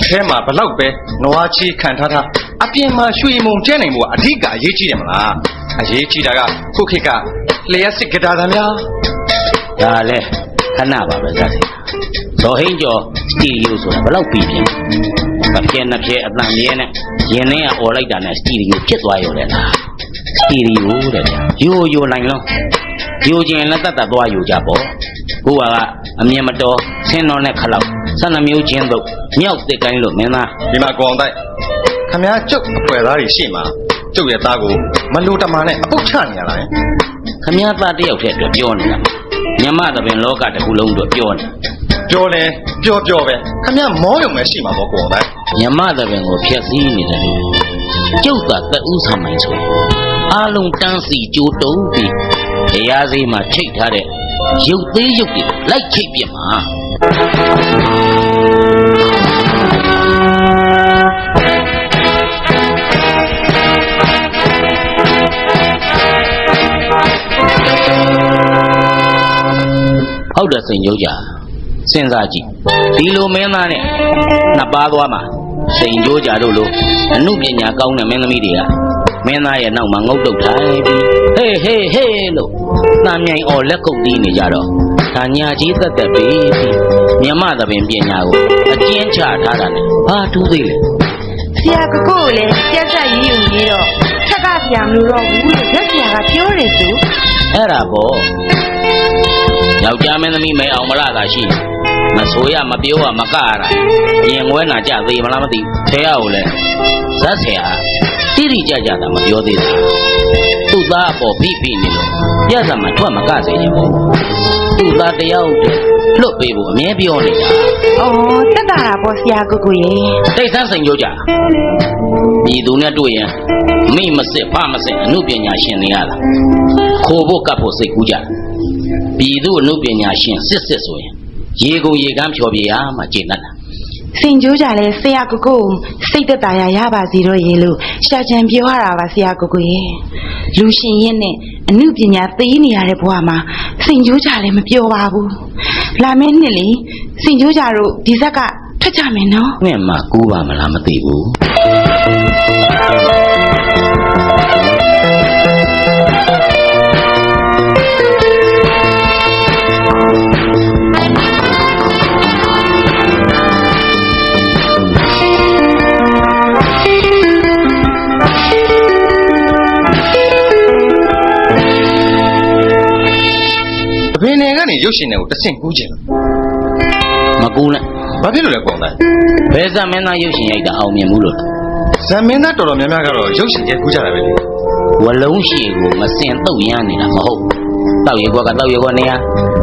အထဲမှာဘလောက်ပဲနွားချီခံထားတာအပြင်မှာရွှေမုံကျဲနိုင်မှုကအဓိကအရေးကြီးတယ်မလားအရေးကြီးတာကခုခေတ်ကလျှက်စစ်ကြတာဗျာ ဒါလဲခဏပါပဲဇက်စီဇော်ဟင်းကျော်စတီရီယိုဆိုတာဘလောက်ပြီးပြင်အပြဲနှစ်ပြဲအတန်မြဲနဲ့ရင်ထဲကអော်လိုက်တာနဲ့စတီရီယိုဖြစ်သွားရောလေလားစတီရီယိုတဲ့ဗျာယိုယိုနိုင်လုံးယိုခြင်းလက်သက်သက်သွားယိုကြပေါ့ကိုကအမြင်မတော်ဆင်းတော်နဲ့ခလောက်12မျိုးချင်းတို့မြောက်တစ်ကိုင်းလို့မင်းသား ဒီမှာကိုအောင်တိုက်ခမည်းကျုပ်အပွဲသားတွေရှိမှာကျုပ်ရဲ့သားကိုမလို့တမာနဲ့အပုတ်ချနေရလား ခမည်းသားတယောက်တည်းအတွက်ပြောနေတာမြမသဘင်လောကတစ်ခုလုံးအတွက်ပြောနေ ပြောလဲပြောပဲခမည်းမောရုံပဲရှိမှာပေါ့ကိုအောင်တိုက် မြမသဘင်ကိုဖျက်ဆီးနေတယ်လို့ကျုပ်သာသက်ဦးဆောင်မှန်ဆိုရင်အားလုံးတန်းစီကြိုးတုံးပြီးတရားစေးမှာချိတ်ထားတဲ့ရုပ်သေးရုပ်တွေလိုက်ချိတ်ပြစ်မှာဟုတ်တယ်စိန်ကြိုးကြစဉ်းစားကြည့်ဒီလိုမင်းသားနဲ့နှစ်ပါးသွားမှာစိန်ကြိုးကြတို့လိုအမှုပညာကောင်းတဲ့မင်းသမီးတွေကမင်းသားရဲ့နောက်မှာငုတ်တုတ်ထိုင်ပြီးဟေးဟေးဟေးလို့တမ်းမြိုင်အော်လက်ကုပ်တီးနေကြတော့ဒါညာကြီးသက်သက်ပြီးမြမသဘင်ပညာကိုအကျဉ်းချထားတာနဲ့ဘာထူးသေးလဲ ဆရာကကိုကိုလည်းပြတ်ဆက်ရည်ယူနေတော့ဆက်ကဆရာမလို့တော့ဘူးလို့ရက်ဆရာကပြောတယ်သူ အဲ့ဒါပေါ့ယောက်ျားမင်းသမီးမဲအောင်မလားသာရှိမဆိုရမပြောရမကရတာရင်ဝဲနာကြသေးမလားမသိဆရာကိုလည်းဇက်ဆရာတိတိကျကျတာမပြောသေးတာသူ့သားအပေါ်ဖိနေလို့ပြဿနာမထွက်မကစေချင်ဘူးသူ့သားတယောက်တည်းလွတ်ပေးဖို့အမြဲပြောနေတာ ။အော်တက်တာပေါ့ဆရာကိုကိုရဲ့ တိတ်ဆန်းစိန်ကြကြဒီသူနဲ့တွေ့ရင်မိမစစ်ဖမစစ်အမှုပညာရှင်တွေရတာခိုးဖို့ကပ်ဖို့စိတ်ကူးကြပြည်သူအမှုပညာရှင်စစ်ဆိုရင်ရေကုန်ရေကမ်းဖြော်ပြရမှကျေနပ်တာ ။စင်ကြိုးကြလဲဆရာကိုကိုစိတ်သက်သာရပါစီတော့ရေလို့ရှာချန်ပြောရတာပါဆရာကိုကိုရဲ့လူရှင်ရဲ့နဲ့အမှုပညာသိနေရတဲ့ဘဝမှာစင်ကြိုးကြလဲမပြောပါဘူး။လာမယ့်နှစ်လေစင်ကြိုးကြတို့ဒီဇက်ကထွက် ထွက်ကြမယ်နော် ငှက်မှကူးပါမလားမသိဘူးအဖေနေကနေရုပ်ရှင်တွေကိုတဆင့်ကူးချင် မကူးနဲ့ ဘာဖြစ်လို့လဲကောင်တိုင်း ဘယ်စမင်းသားရုပ်ရှင်ရိုက်တာအောင်မြင်ဘူးလို့ ဇမင်းသားတော်တော်များများကတော့ရုပ်ရှင်တွေကူးကြတာပဲလေ ဝလုံးရှည်ကိုမစင်တုတ်ရမ်းနေတာမဟုတ်တောက်ရွက်ကတောက်ရွက်ကနေရ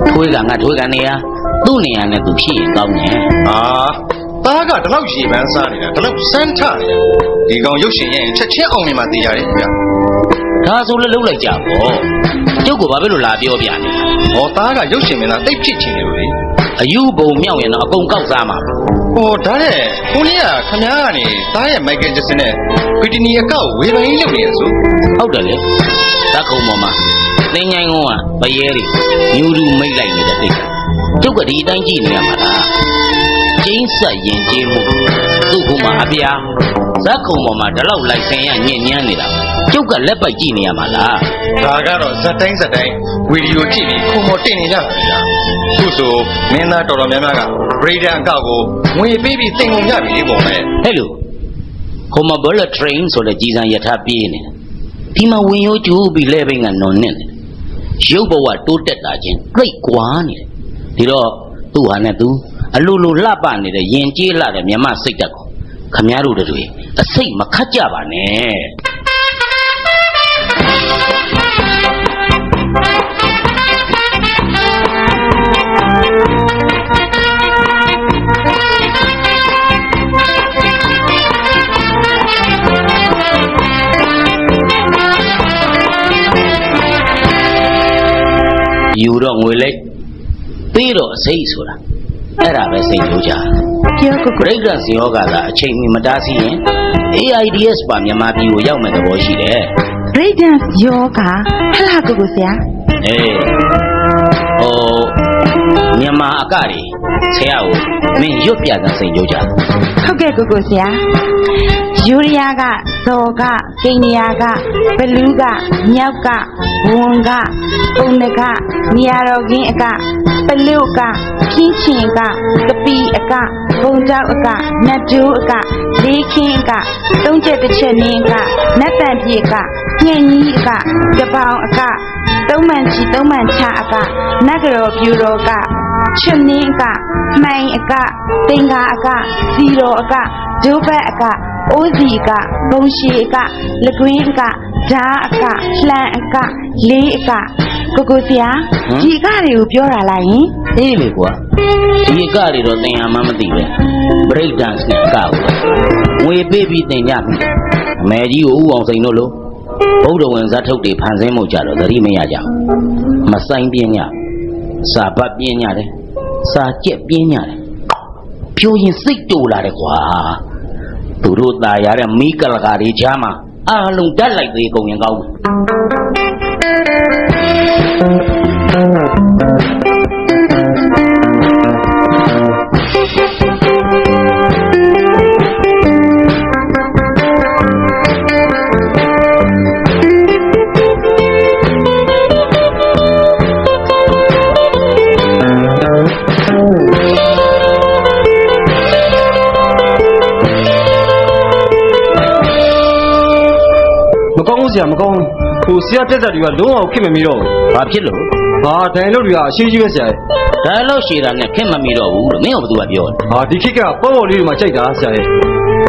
ထွေးကငါထွေးကနေရသူ့နေရာနဲ့သူဖြစ်ရင်ကောင်းတယ် သားကဒီလောက်ရေပန်းစားနေတာဒီလောက်စမ်းထနေတာဒီကောင်ရုပ်ရှင်ရဲ့ချက်ချင်းအောင်မြင်မှသိကြတယ်ဗျာ ဒါဆိုလည်းလုံးလိုက်ကြပေါ့ကျုပ်ကဘာဖြစ်လို့လာပြောပြနေ ဟောသားကရုပ်ရှင်မင်းသားတိတ်ဖြစ်ချင်တယ်လို့လေ အယူဘုံမြောက်ရင်တော့အကုန်ကောက်စားမှာ ဟောဒါနဲ့ခုနေ့ကခမားကနေသားရဲ့မိုက်ကယ်ဂျက်ဆန်နဲ့ဗီတနီအကောက်ဝေဖန်ရေးလုပ်နေရဆို ဟုတ်တယ်လေဓာတ်ခုံပေါ်မှာသင်္ချိုင်းကုန်းကပရဲတွေညူတူမိတ်လိုက်နေတဲ့တိတ်ကျုပ်ကဒီအတိုင်းကြည့်နေရမှာလားကျင်းဆက်ရင်ကျေးမှုသူ့ခုမှာအပြားဓာတ်ခုံပေါ်မှာဒီလောက်လိုက်ဆင်ရညဉ့်ညမ်းနေတာကျုပ်ကလက်ပိုက်ကြည့်နေရမှာလား ဒါကတော့ဇက်တိုင်းဗီဒီယိုကြည့်ပြီးခုံမော်တင်နေကြတာဗျာသူ့ဆိုမင်းသားတော်တော်များများကဗရိဒန်အကောက်ကိုငွေပေးပြီးတင်ကုန်ကြပြီလေပေါ့မဲ့ ဟဲ့လို့ခုံမဘလထရိန်ဆိုတဲ့ကြီးစံယထာပြေးနေတယ်ဒီမှာဝင်ရိုးကျိုးပြီးလဲဘိန်းကနွန်နေတယ်ရုပ်ဘဝတိုးတက်တာချင်းသိပ်ကွာနေတယ်ဒီတော့သူ့ဟာနဲ့သူအလိုလိုလှပနေတဲ့ယင်ကျေးလှတဲ့မြမစိတ်တက်ကိုခမည်းတော်တွေအစိတ်မခတ်ကြပါနဲ့ယူတော့ငွေလိုက်ပြီးတော့အစိတ်ဆိုတာအဲ့ဒါပဲစိတ်ကြိုးကြ ပြောကို ပရိက္ခဇယောကသာအချိန်မီမတားဆီးရင် AIDS ပါမြန်မာပြည်ကိုရောက်မဲ့သဘောရှိတယ် breakdance ယောဂဟလာကိုဆရာ အေးမြန်မာအကတွေဆရာကိုမင်းရွတ်ပြတဲ့စိတ်ကြိုးကြ ဟုတ်ကဲ့ကိုဆရာယူရီးယားကဇော်ကကိန်းနီယာကဘလူးကမြောက်ကဝန်ကပုံနကနေရာတော်ကင်းအကပလုတ်ကခင်းချင်ကကပီအကဘုံကြောက်အကနတ်ဒူးအကလေးခင်းအကသုံးချက်တစ်ချက်နင်းကနတ်တန်ပြေကညင်ကြီးအကကပောင်အကသုံးမှန်ချီသုံးမှန်ချအကနတ်ကတော်ပြူတော်ကချွတ်နင်းအကမှိုင်အကတင်္ကာအကစီတော်အကဒိုးဘက်အကအိုးစီကဘုံရှိအကလကွင်းအကဓာအကလှန်အကလေးအကကိုဆရာဒီအကတွေကိုပြောတာလားယင် အေးလေကွာဒီအကတွေတော့သင်ရမှမသိပဲ break dance နဲ့အကကိုငွေပေးပြီးသင်ကြပြီအမေကြီးကိုဥအောင်စိန်တို့လို့ဗုဒ္ဓဝင်ဇတ်ထုတ်တွေဖန်ဆင်းမှုကြတော့သတိမရကြဘူးမဆိုင်ပြင်းညစာပတ်ပြင်းညတယ်စာကြက်ပြင်းညတယ်ဖြိုးရင်စိတ်တူလာတယ်ကွာသူတို့ตายရတဲ့မိကလကာတွေချားမှာအားလုံးတက်လိုက်သေးကုန်ရင်ကောင်းဆရာမကောင်းဟိုဆရာတက်တက်တွေကလုံးဝခင်မမီတော့ဘူး ဘာဖြစ်လို့ ဟာဒိုင်လို့တွေကအရှိကြီးပဲဆရာရဲ့ ဒါလောက်ရှည်တာနဲ့ခင်မမီတော့ဘူးလို့မင်းကဘယ်သူကပြောလဲ ဟာဒီခေတ်ကပေါ့ပေါ့လေးတွေမှာကြိုက်တာဆရာရဲ့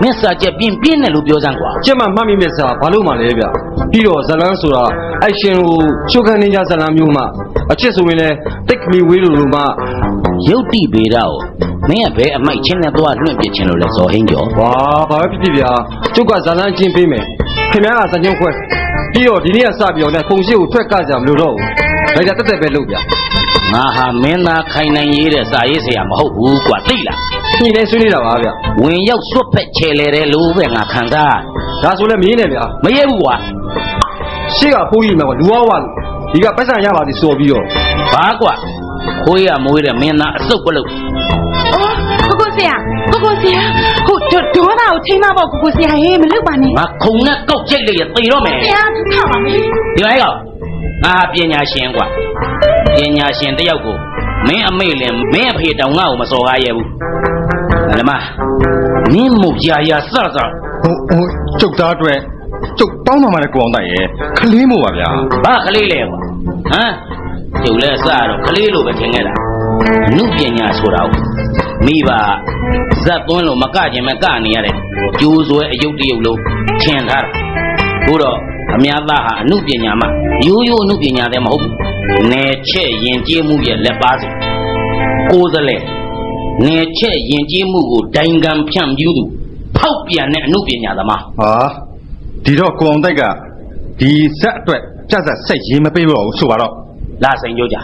မင်းစာချက်ပြင်းပြင်းနဲ့လို့ပြောစမ်းကွာ ကျက်မှမှတ်မိမဲ့ဆရာဘာလို့မှလဲဗျပြီးတော့ဇလန်းဆိုတာအရှင်ကိုရှုခန်းနေကြဇလန်းမျိုးမှအချစ်ဆိုရင်လည်းတိတ်ကမီဝေးလို့မှ ရုပ်တိဗေဒကိုမင်းကဘယ်အမိုက်ချင်းနဲ့သွားလွင့်ပစ်ချင်းလို့လဲဇော်ဟင်းကျော် ဟာဘာပဲဖြစ်ဖြစ်ဗျာကျုပ်ကဇလန်းချင်းပေးမယ်ခင်ဗျားကစကြုံခွဲပြီးတော့ဒီနေ့ကစပြီးတော့လည်းပုံရှိကိုထွက်ကကြမလို့တော့ဘူးဒါကြတက်တက်ပဲလုပ်ဗျ ငါဟာမင်းသားခိုင်နိုင်ရေးတဲ့စာရေးဆရာမဟုတ်ဘူးကွာသိလား ညှိနေဆွေးနေတာပါဗျ ဝင်ရောက်စွတ်ဖက်ချေလေတယ်လို့ပဲငါခံစား ဒါဆိုလည်းမင်းနဲ့ဗျာ မရဲဘူးကွာ ရှေ့ကဖိုးကြီးမှာလူဝဝဒီကပတ်စံရပါသည်စော်ပြီးတော့ ဘာကွာခွေးရမွေးတဲ့မင်းသားအစုပ်ပလုတ် အော်ကိုဆရာ ကိုကိုဆရာဟုတ်ဒေါသကိုထိမ့်မပေါ့ကိုကိုဆရာဟေးမလုပ်ပါနဲ့ ငါခုံနဲ့ကောက်ချိတ်လိုက်ရသေတော့မယ် ဆရာထပါမယ် ဒီလိုက်ကောငါပညာရှင်ကွာပညာရှင်တယောက်ကိုမင်းအမေလည်းမင်းအဖေတောင်ငါ့ကိုမစော်ကားရဘူးငါမမင်းမူရာစစ ဟိုကျုပ်သားအတွက်ကျုပ်တောင်းပါမှလည်းကိုအောင်တိုက်ရဲ့ခလေးမို့ပါဗျာ ဘာကလေးလဲကွာဟမ်ကျုပ်လည်းစတော့ကလေးလိုပဲထင်ခဲ့တာအနုပညာဆိုတာကိုမိဘဇက်သွင်းလို့မကခြင်းမကနေရတဲ့ကျိုးစွဲအယုတ်တရုပ်လုံးထင်ထားတာဘို့တော့အများသားဟာအနုပညာမှရိုးရိုးအနုပညာတည်းမဟုတ်ဘူးနယ်ချက်ယဉ်ကျေးမှုရဲ့လက်ပါစီကိုယ်စလဲနယ်ချက်ယဉ်ကျေးမှုကိုဒိုင်ငံဖြန့်ပြူးသူဖောက်ပြန်တဲ့အနုပညာသမား ဟာဒီတော့ကိုအောင်တိုက်ကဒီဇက်အတွက်ကြက်ဆက်စိတ်ရေးမပေးတော့ဘူးဆိုပါတော့ လာစိန်ကြကြ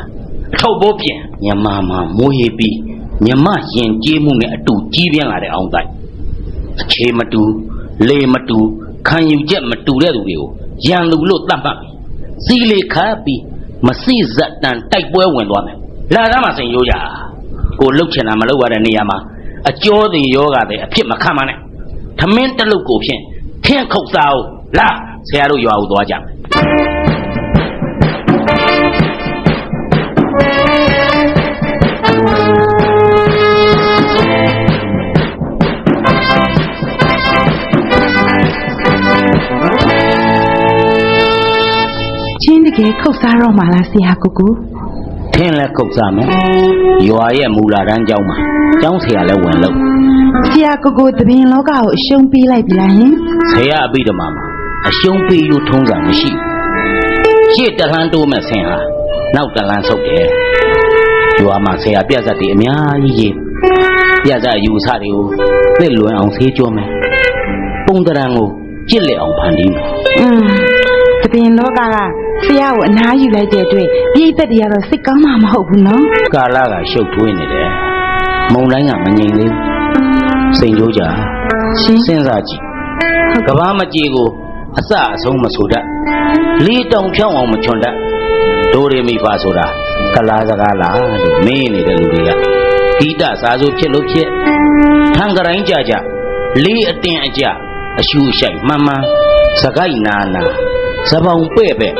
အထုပ်ပိုးပြင်မြန်မာမှာမိုးဟေးပြီးမြမယဉ်ကျေးမှုနဲ့အတူကြီးပြင်းလာတဲ့အောင်တိုက်အခြေမတူလေမတူခံယူချက်မတူတဲ့သူတွေကိုရန်သူလို့တတ်မှတ်စီလေခါပြီးမစိဇက်တန်တိုက်ပွဲဝင်သွားမယ်လာသားမှာစိန်ကြကြကိုလှုပ်ချင်တာမလှုပ်ရတဲ့နေရာမှာအကျော်တွေယောဂတဲ့အဖြစ်မခံပါနဲ့ထမင်းတလုတ်ကိုဖြင့်ခင်းခုတ်စားအောင်လာဆရာတို့ရွာကိုသွားကြမယ် ချင်းတကယ်ခုတ်စားတော့မှလားဆရာကိုကို ထင်းလဲခုတ်စားမယ်ရွာရဲ့မူလာတန်းကျောင်းမှာကျောင်းဆရာလဲဝင်လို့ ဆရာကိုကိုတပင်လောကကိုအရှုံးပေးလိုက်ပြီလားဟင် ဆရာအပိဓမ္မာမှာအရှုံးပေးလို့ထုံးစံမရှိဘူးရှေ့တလန်းတိုးမဲ့ဆင်ဟာနောက်တလန်းဆုပ်တယ်ရွာမှာဆရာပြတ်သက်တွေအများကြီးပြတ်သက်အယူအဆတွေကိုသိလွင်အောင်ဆေးကြောမယ်ပုံတရံကိုကြစ်လက်အောင်ဖန်တီးမယ် တပင်လောကကဆရာကိုအနားယူလိုက်တဲ့အတွက်ပြည်သက်တွေကတော့စိတ်ကောင်းမှာမဟုတ်ဘူးနော် ကာလကရှုပ်ထွေးနေတယ်မုံတိုင်းကမငြိမ်သေးဘူးစိန်ကြိုးကြ ရှင် စဉ်းစားကြည့်ကဘာမကြေကိုအစအဆုံးမဆိုတတ်လေးတောင်ဖြောင်းအောင်မချွန်တတ်ဒိုရီမီဖာဆိုတာကလားစကားလားလို့မေးနေတဲ့လူတွေကဂီတစာဆိုဖြစ်လို့ဖြစ်ထံကရိုင်းကြကြလေးအတင်အကြအရှူရှိုက်မှန်မှန်စကိုက်နာနာစပောင်ပဲ့ပဲ့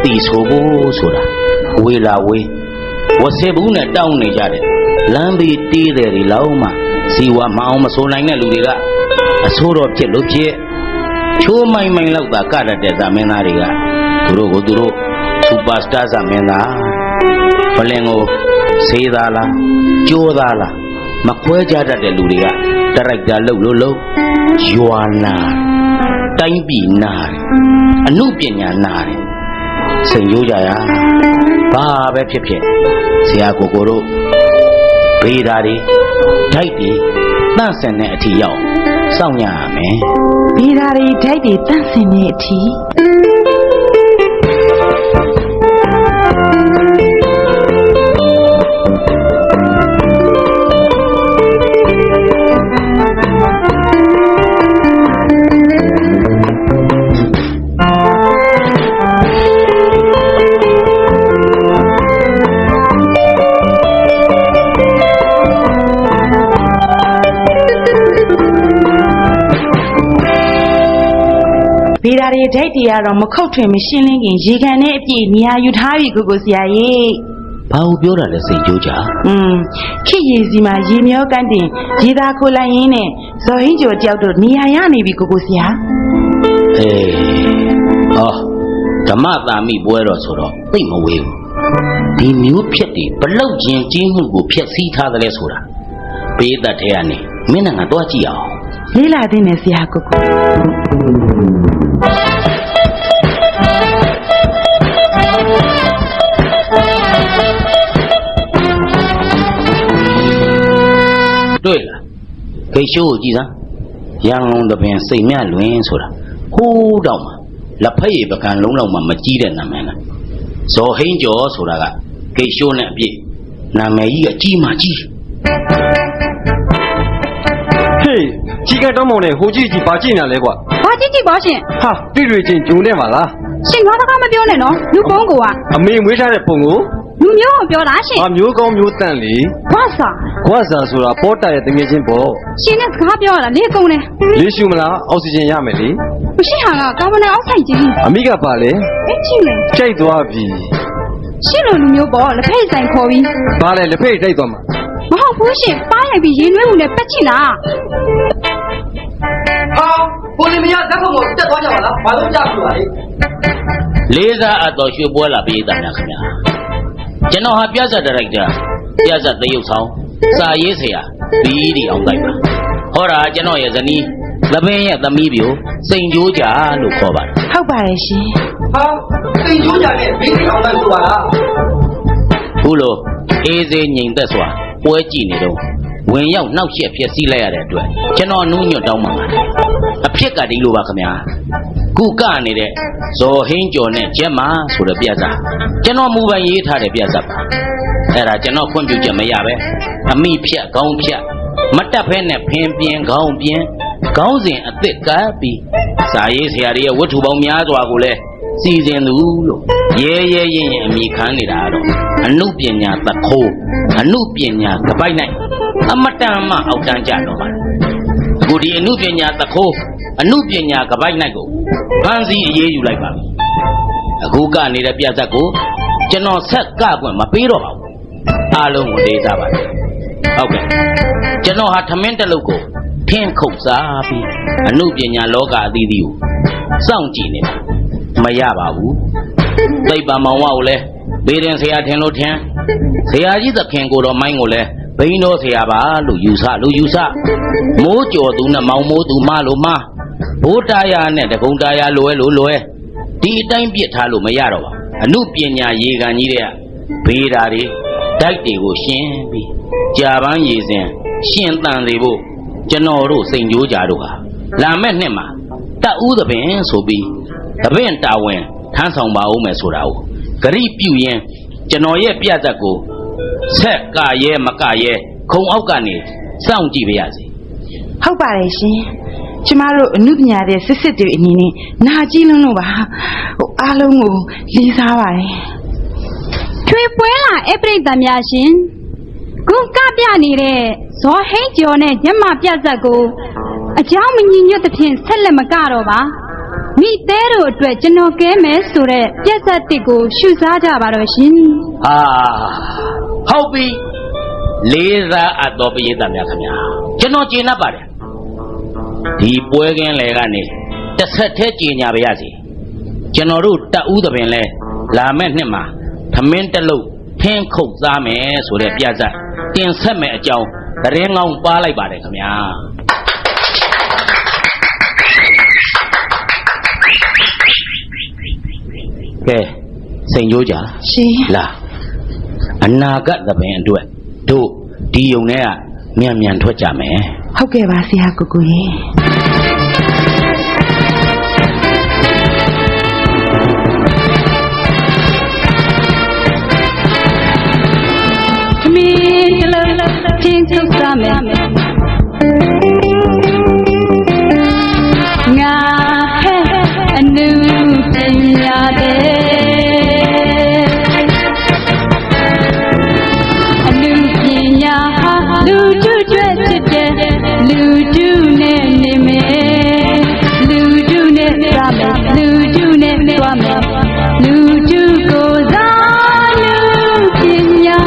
တီဆိုဖို့ဆိုတာဝေလာဝေးဝဆေဘူးနဲ့တောင်းနေကြတယ်လမ်းပြီးတီးတယ်ဒီလောက်မှစီဝါမအောင်မဆိုနိုင်တဲ့လူတွေကအဆိုးတော်ဖြစ်လို့ဖြစ်ချိုးမိုင်မိုင်လောက်သာကတတ်တဲ့သမင်းသားတွေကသူတို့ကိုသူတို့စူပါစတာသမင်းသားဘလင်ကိုဆေးသားလားကျိုးသားလားမခွဲကြတတ်တဲ့လူတွေကတရိုက်တာလှုပ်လို့ရွာနာတိုင်းပြည်နာအနုပညာနာတယ်စိန်ရိုးကြရဘာပဲဖြစ်ဖြစ်ဆရာကိုကိုတို့ဘေးဓာတွေဓာတ်တွေတန့်စင်တဲ့အထီရောက်စောင့်ရမယ် ဒီဓာရီဓာတ်တွေတန့်စင်တဲ့အထိ ဗေဒာတွေဓာတ်တွေကတော့မခုတ်ထွင်မရှင်းလင်းခင်ရေကန်နဲ့အပြည့်နေရာယူထားပြီကိုကိုဆရာကြီး ဘာလို့ပြောတာလဲစိတ်ကြိုးကြ ခေရေစီမှာရေမျောကန်းတင်ရေသာခိုလိုက်ရင်းနဲ့ဇော်ဟင်းကျော်တယောက်တို့နေရာရနေပြီကိုကိုဆရာ အေးဟောဓမ္မသာမိပွဲတော်ဆိုတော့သိမဝေးဘူးဒီမျိုးဖြစ်တွေဘလောက်ကျင်ကြီးမှုကိုဖျက်ဆီးထားတယ်လဲဆိုတာဘေးသက်ထဲကနေမင်းနဲ့ငါတွားကြည့်အောင် လေးလာတဲ့နဲ့ဆရာကိုကို တွေ့လားဂိတ်ရှိုးကိုကြည့်စမ်းရန်ကုန်တပင်စိတ်မြလွင်ဆိုတာဟိုးတော့မှလက်ဖက်ရည်ပကံလုံးလောက်မှမကြီးတဲ့နာမည်လားဇော်ဟင်းကျော်ဆိုတာကဂိတ်ရှိုးနဲ့အပြည့်နာမည်ကြီးအကြီးမှကြီး ဟေးကြီးကတောင်းမောင်နဲ့ဟိုကြီးဘာကြည့်နေလဲကွာ ဘာကြည့်ကြည့်ပါရှင် ဟာတွေ့တွေ့ချင်းဂျုံနေပါလား ရှင်ငါတကားမပြောနဲ့နော်လူပုံးကိုက အမေမွေးထားတဲ့ပုံကို လူမျိုးကိုပြောတာရှင် ဟာမျိုးကောင်းမျိုးတန့်လေ ဘာသာ ခွာစာဆိုတာပေါ်တာရဲ့တငယ်ချင်းပေါ့ ရှင်နဲ့စကားပြောရတာလေကုန်တယ် လေးရှူမလားအောက်ဆီဂျင်ရမယ်လေ မရှိဟာကကာဗွန်ဒိုင်အောက်ဆိုက်ကြီး အမိကပါလေ အဲ့ကြည့်လေ ကြိုက်သွားပြီ ရှင်လိုလူမျိုးပေါ့လက်ဖက်ဆိုင်ခေါ်ပြီး ဘာလဲလက်ဖက်တိုက်သွားမှာ မဟုတ်ဘူးရှင်ပါးရိုက်ပြီးရေနွေးမှုနဲ့ပတ်ချင်လား ဟာကိုလီမီယာလက်ဖက်ကိုတက်သွားကြပါလားဘာလို့ကြပြီပါလဲ လေးစားအပ်တော်ရွှေပွဲလာပြည်သားများခင်ဗျာကျွန်တော်ဟာပြဿနာဒါရိုက်တာပြဿနာသရုပ်ဆောင်စာရေးဆရာဘီဒီအောင်တိုက်ပါဟောတာကျွန်တော်ရဲ့ဇနီးသပင်းရဲ့သမီးပြိုစိန်ကြိုးကြလို့ခေါ်ပါတယ် ဟုတ်ပါတယ်ရှင် ဟာသိကျိုးကြတဲ့ဘီဒီအောင်လိုက်ဆိုပါလား ခုလိုအေးသေးငြိမ်သက်စွာပွဲကြည့်နေတော့ဝင်ရောက်နှောက်ယှက်ဖြစ်စည်းလိုက်ရတဲ့အတွက်ကျွန်တော်နှူးညွတ်တောင်းပါမယ်အဖြစ်ကဒီလိုပါခင်ဗျာခုကနေတဲ့ဇော်ဟင်းကျော်နဲ့ကျက်မာဆိုတဲ့ပြဿနာကျွန်တော်မူပိုင်ရေးထားတဲ့ပြဿနာပါအဲ့ဒါကျွန်တော်ခွင့်ပြုချက်မရပဲအမိဖြတ်ခေါင်းဖြတ်မတက်ဖဲနဲ့ဖင်ပြင်းခေါင်းပြင်းခေါင်းစဉ်အစ်စ်ကပ်ပြီးစာရေးဆရာတွေရဲ့ဝတ္ထုပေါင်းများစွာကိုလည်းစီစဉ်သူလို့ရဲရဲရင်ရင်အမိခံနေတာတော့အနုပညာသခိုးအနုပညာကပိုက်နိုင်အမတန်မှအောက်တန်းကြတော့ပါအခုဒီအနုပညာသခိုးအနုပညာကပိုက်နိုင်ကိုဖန်စီအေးယူလိုက်ပါပြီအခုကနေပြဿနာကိုကျွန်တော်ဆက်ကကွမပေးတော့ပါဘူးအားလုံးကိုလေးစားပါတယ်ဟုတ်ကဲ့ကျွန်တော်ဟာထမင်းတစ်လုပ်ကိုထင်းခုတ်စားပြီးအနုပညာလောကအသီးသီးကိုစောင့်ကြည့်နေတာမရပါဘူးသိပ္ပံမောင်ဝကိုလည်းဘေးရင်ဆရာထင်လို့ထင်ဆရာကြီးသခင်ကိုတော်မိုင်းကိုလည်းဘိန်းတော်ဆရာပါလို့ယူဆမိုးကြော်သူနဲ့မောင်မိုးသူမလို့မဘိုးတာယာနဲ့တကုံတာယာလွယ်လို့လွယ်ဒီအတိုင်းပြစ်ထားလို့မရတော့ပါအနုပညာရေကန်ကြီးတွေကဘေးဓာတွေဓာတ်တွေကိုရှင်းပြီးကြာပန်းရည်စဉ်ရှင်းတန်စေဖို့ကျွန်တော်တို့စိန်ကြိုးကြတို့ဟာလာမဲ့နှစ်မှာတပ်ဦးသပင်ဆိုပြီးသပင်တာဝန်ထမ်းဆောင်ပါဦးမယ်ဆိုတာကိုဂရိပြုရင်ကျွန်တော်ရဲ့ပြဿနာကိုဆက်ကရဲမကရဲခုံအောက်ကနေစောင့်ကြည့်ပါရစေ ဟုတ်ပါတယ်ရှင်ကျမတို့အနုပညာတဲ့စစ်စစ်တွေအနေနဲ့နာကြည့်လုံးလို့ပါအားလုံးကိုလေးစားပါတယ် ချွေပွဲလာအပရိသတ်များရှင်ခုကပြနေတဲ့ဇော်ဟိန်းကျော်နဲ့ညမပြတ်ဆက်ကိုအเจ้าမညီညွတ်သဖြင့်ဆက်လက်မကတော့ပါမိသေးတို့အတွက်ကျွန်တော်ကဲမယ်ဆိုတဲ့ပြတ်ဆက်တစ်ကိုရှုစားကြပါတော့ရှင် ဟာဟုတ်ပြီလေးစားအပ်တော်ပရိသတ်များခင်ဗျာကျွန်တော်ကျေနပ်ပါတယ်ဒီပွဲကင်းလေကနေတစ်ဆက်တည်းကြည်ညာပါရစေကျွန်တော်တို့တပ်ဦးသပင်လဲလာမဲ့နှစ်မှာသမင်းတလုတ်ထင်းခုတ်စားမယ်ဆိုတဲ့ပြဿနာတင်ဆက်မဲ့အကြောင်းသတင်းကောင်းပါလိုက်ပါတယ်ခင်ဗျာကဲစိန်ကြိုးကြ ရှင် လာအနာဂတ်သပင်အတွက်တို့ဒီယုံထဲကမြန်ထွက်ကြမယ် ဟုတ်ကဲ့ပါဆရာကိုကိုရေ သမီးတလုံးချင်းချုပ်စားမယ်ငါဟဲ့အနုပညာတဲ့အနုပညာဟာလူထုအတွက်ဖြစ်တဲ့လူထုနဲ့နေမယ်လူထုနဲ့စားမယ်လူထုနဲ့သွားမယ်လူထုကိုစားလူပညာ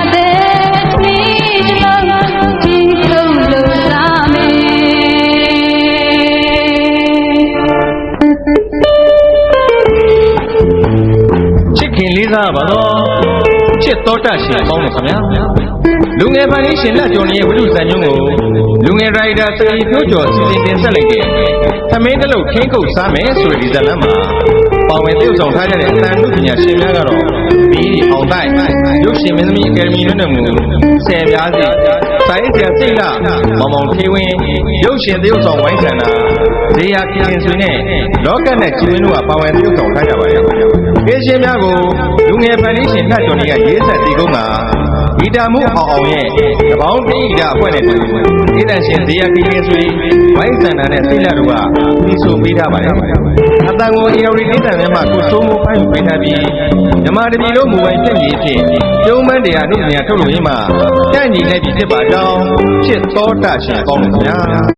ခင်လေးစားပါတော့ချစ်တော်တတ်ရှင်ပေါင်းတယ်ခင်ဗျာလူငယ်ပန်းလေးရှင်လက်ကျော်နေရဲ့ဝိတုဇာညုံကိုလူငယ်ရိုက်တာစေရီပြောကျော်စီစဉ်တင်ဆက်လိုက်တဲ့သမင်းတလုတ်ခင်းကုတ်စားမယ်ဆိုတဲ့ဒီဇာတ်လမ်းမှာပါဝင်ပြုဆောင်ထားကြတဲ့အတန်လူပညာရှင်များကတော့ပြီးအောင်တိုက်ရုပ်ရှင်မင်းသမီးအကယ်ဒမီနဲ့မှုဆယ်ပြားစီစာရေးဆရာစိတ်လာမောင်မောင်ထေးဝင်းရုပ်ရှင်သရုပ်ဆောင်ဝိုင်းဆန္ဒဇေယျခင်ခင်ဆွေနဲ့လောကနဲ့ကြည်ဝင်းတို့ကပါဝင်ပြုဆောင်ထားကြပါရဲ့ခေရှင်များကိုလူငယ်ပန်းလေးရှင်လက်ကျော်နေရဲ့ရေးဆက်တီကုန်းကဂီတာမှုအောင်ရဲ့တပေါင်းတိဂီတာအဖွဲ့နဲ့တူဒေသရှင်ဇေယျခင်ခင်ဆွေဝိုင်းဆန္ဒနဲ့စိတ်လာတို့ကပြီးဆိုပေးထားပါတယ် တန်ကိုအေယော်ရီလေးတန်ထဲမှာကိုစိုးမိုးဖိုင်းပေးထားပြီးဓမ္မတပီလို့မူပိုင်ဖြန့်ကြီးဖြင့်ကျုံးမန်းတရားနေ့စဉ်ထုတ်လို့ရင်းမှာတန့်ညီလိုက်ပြီးဖြစ်ပါကြောင်းဖြစ်သောတာရှင်ကောင်းတယ်ခင်ဗျာ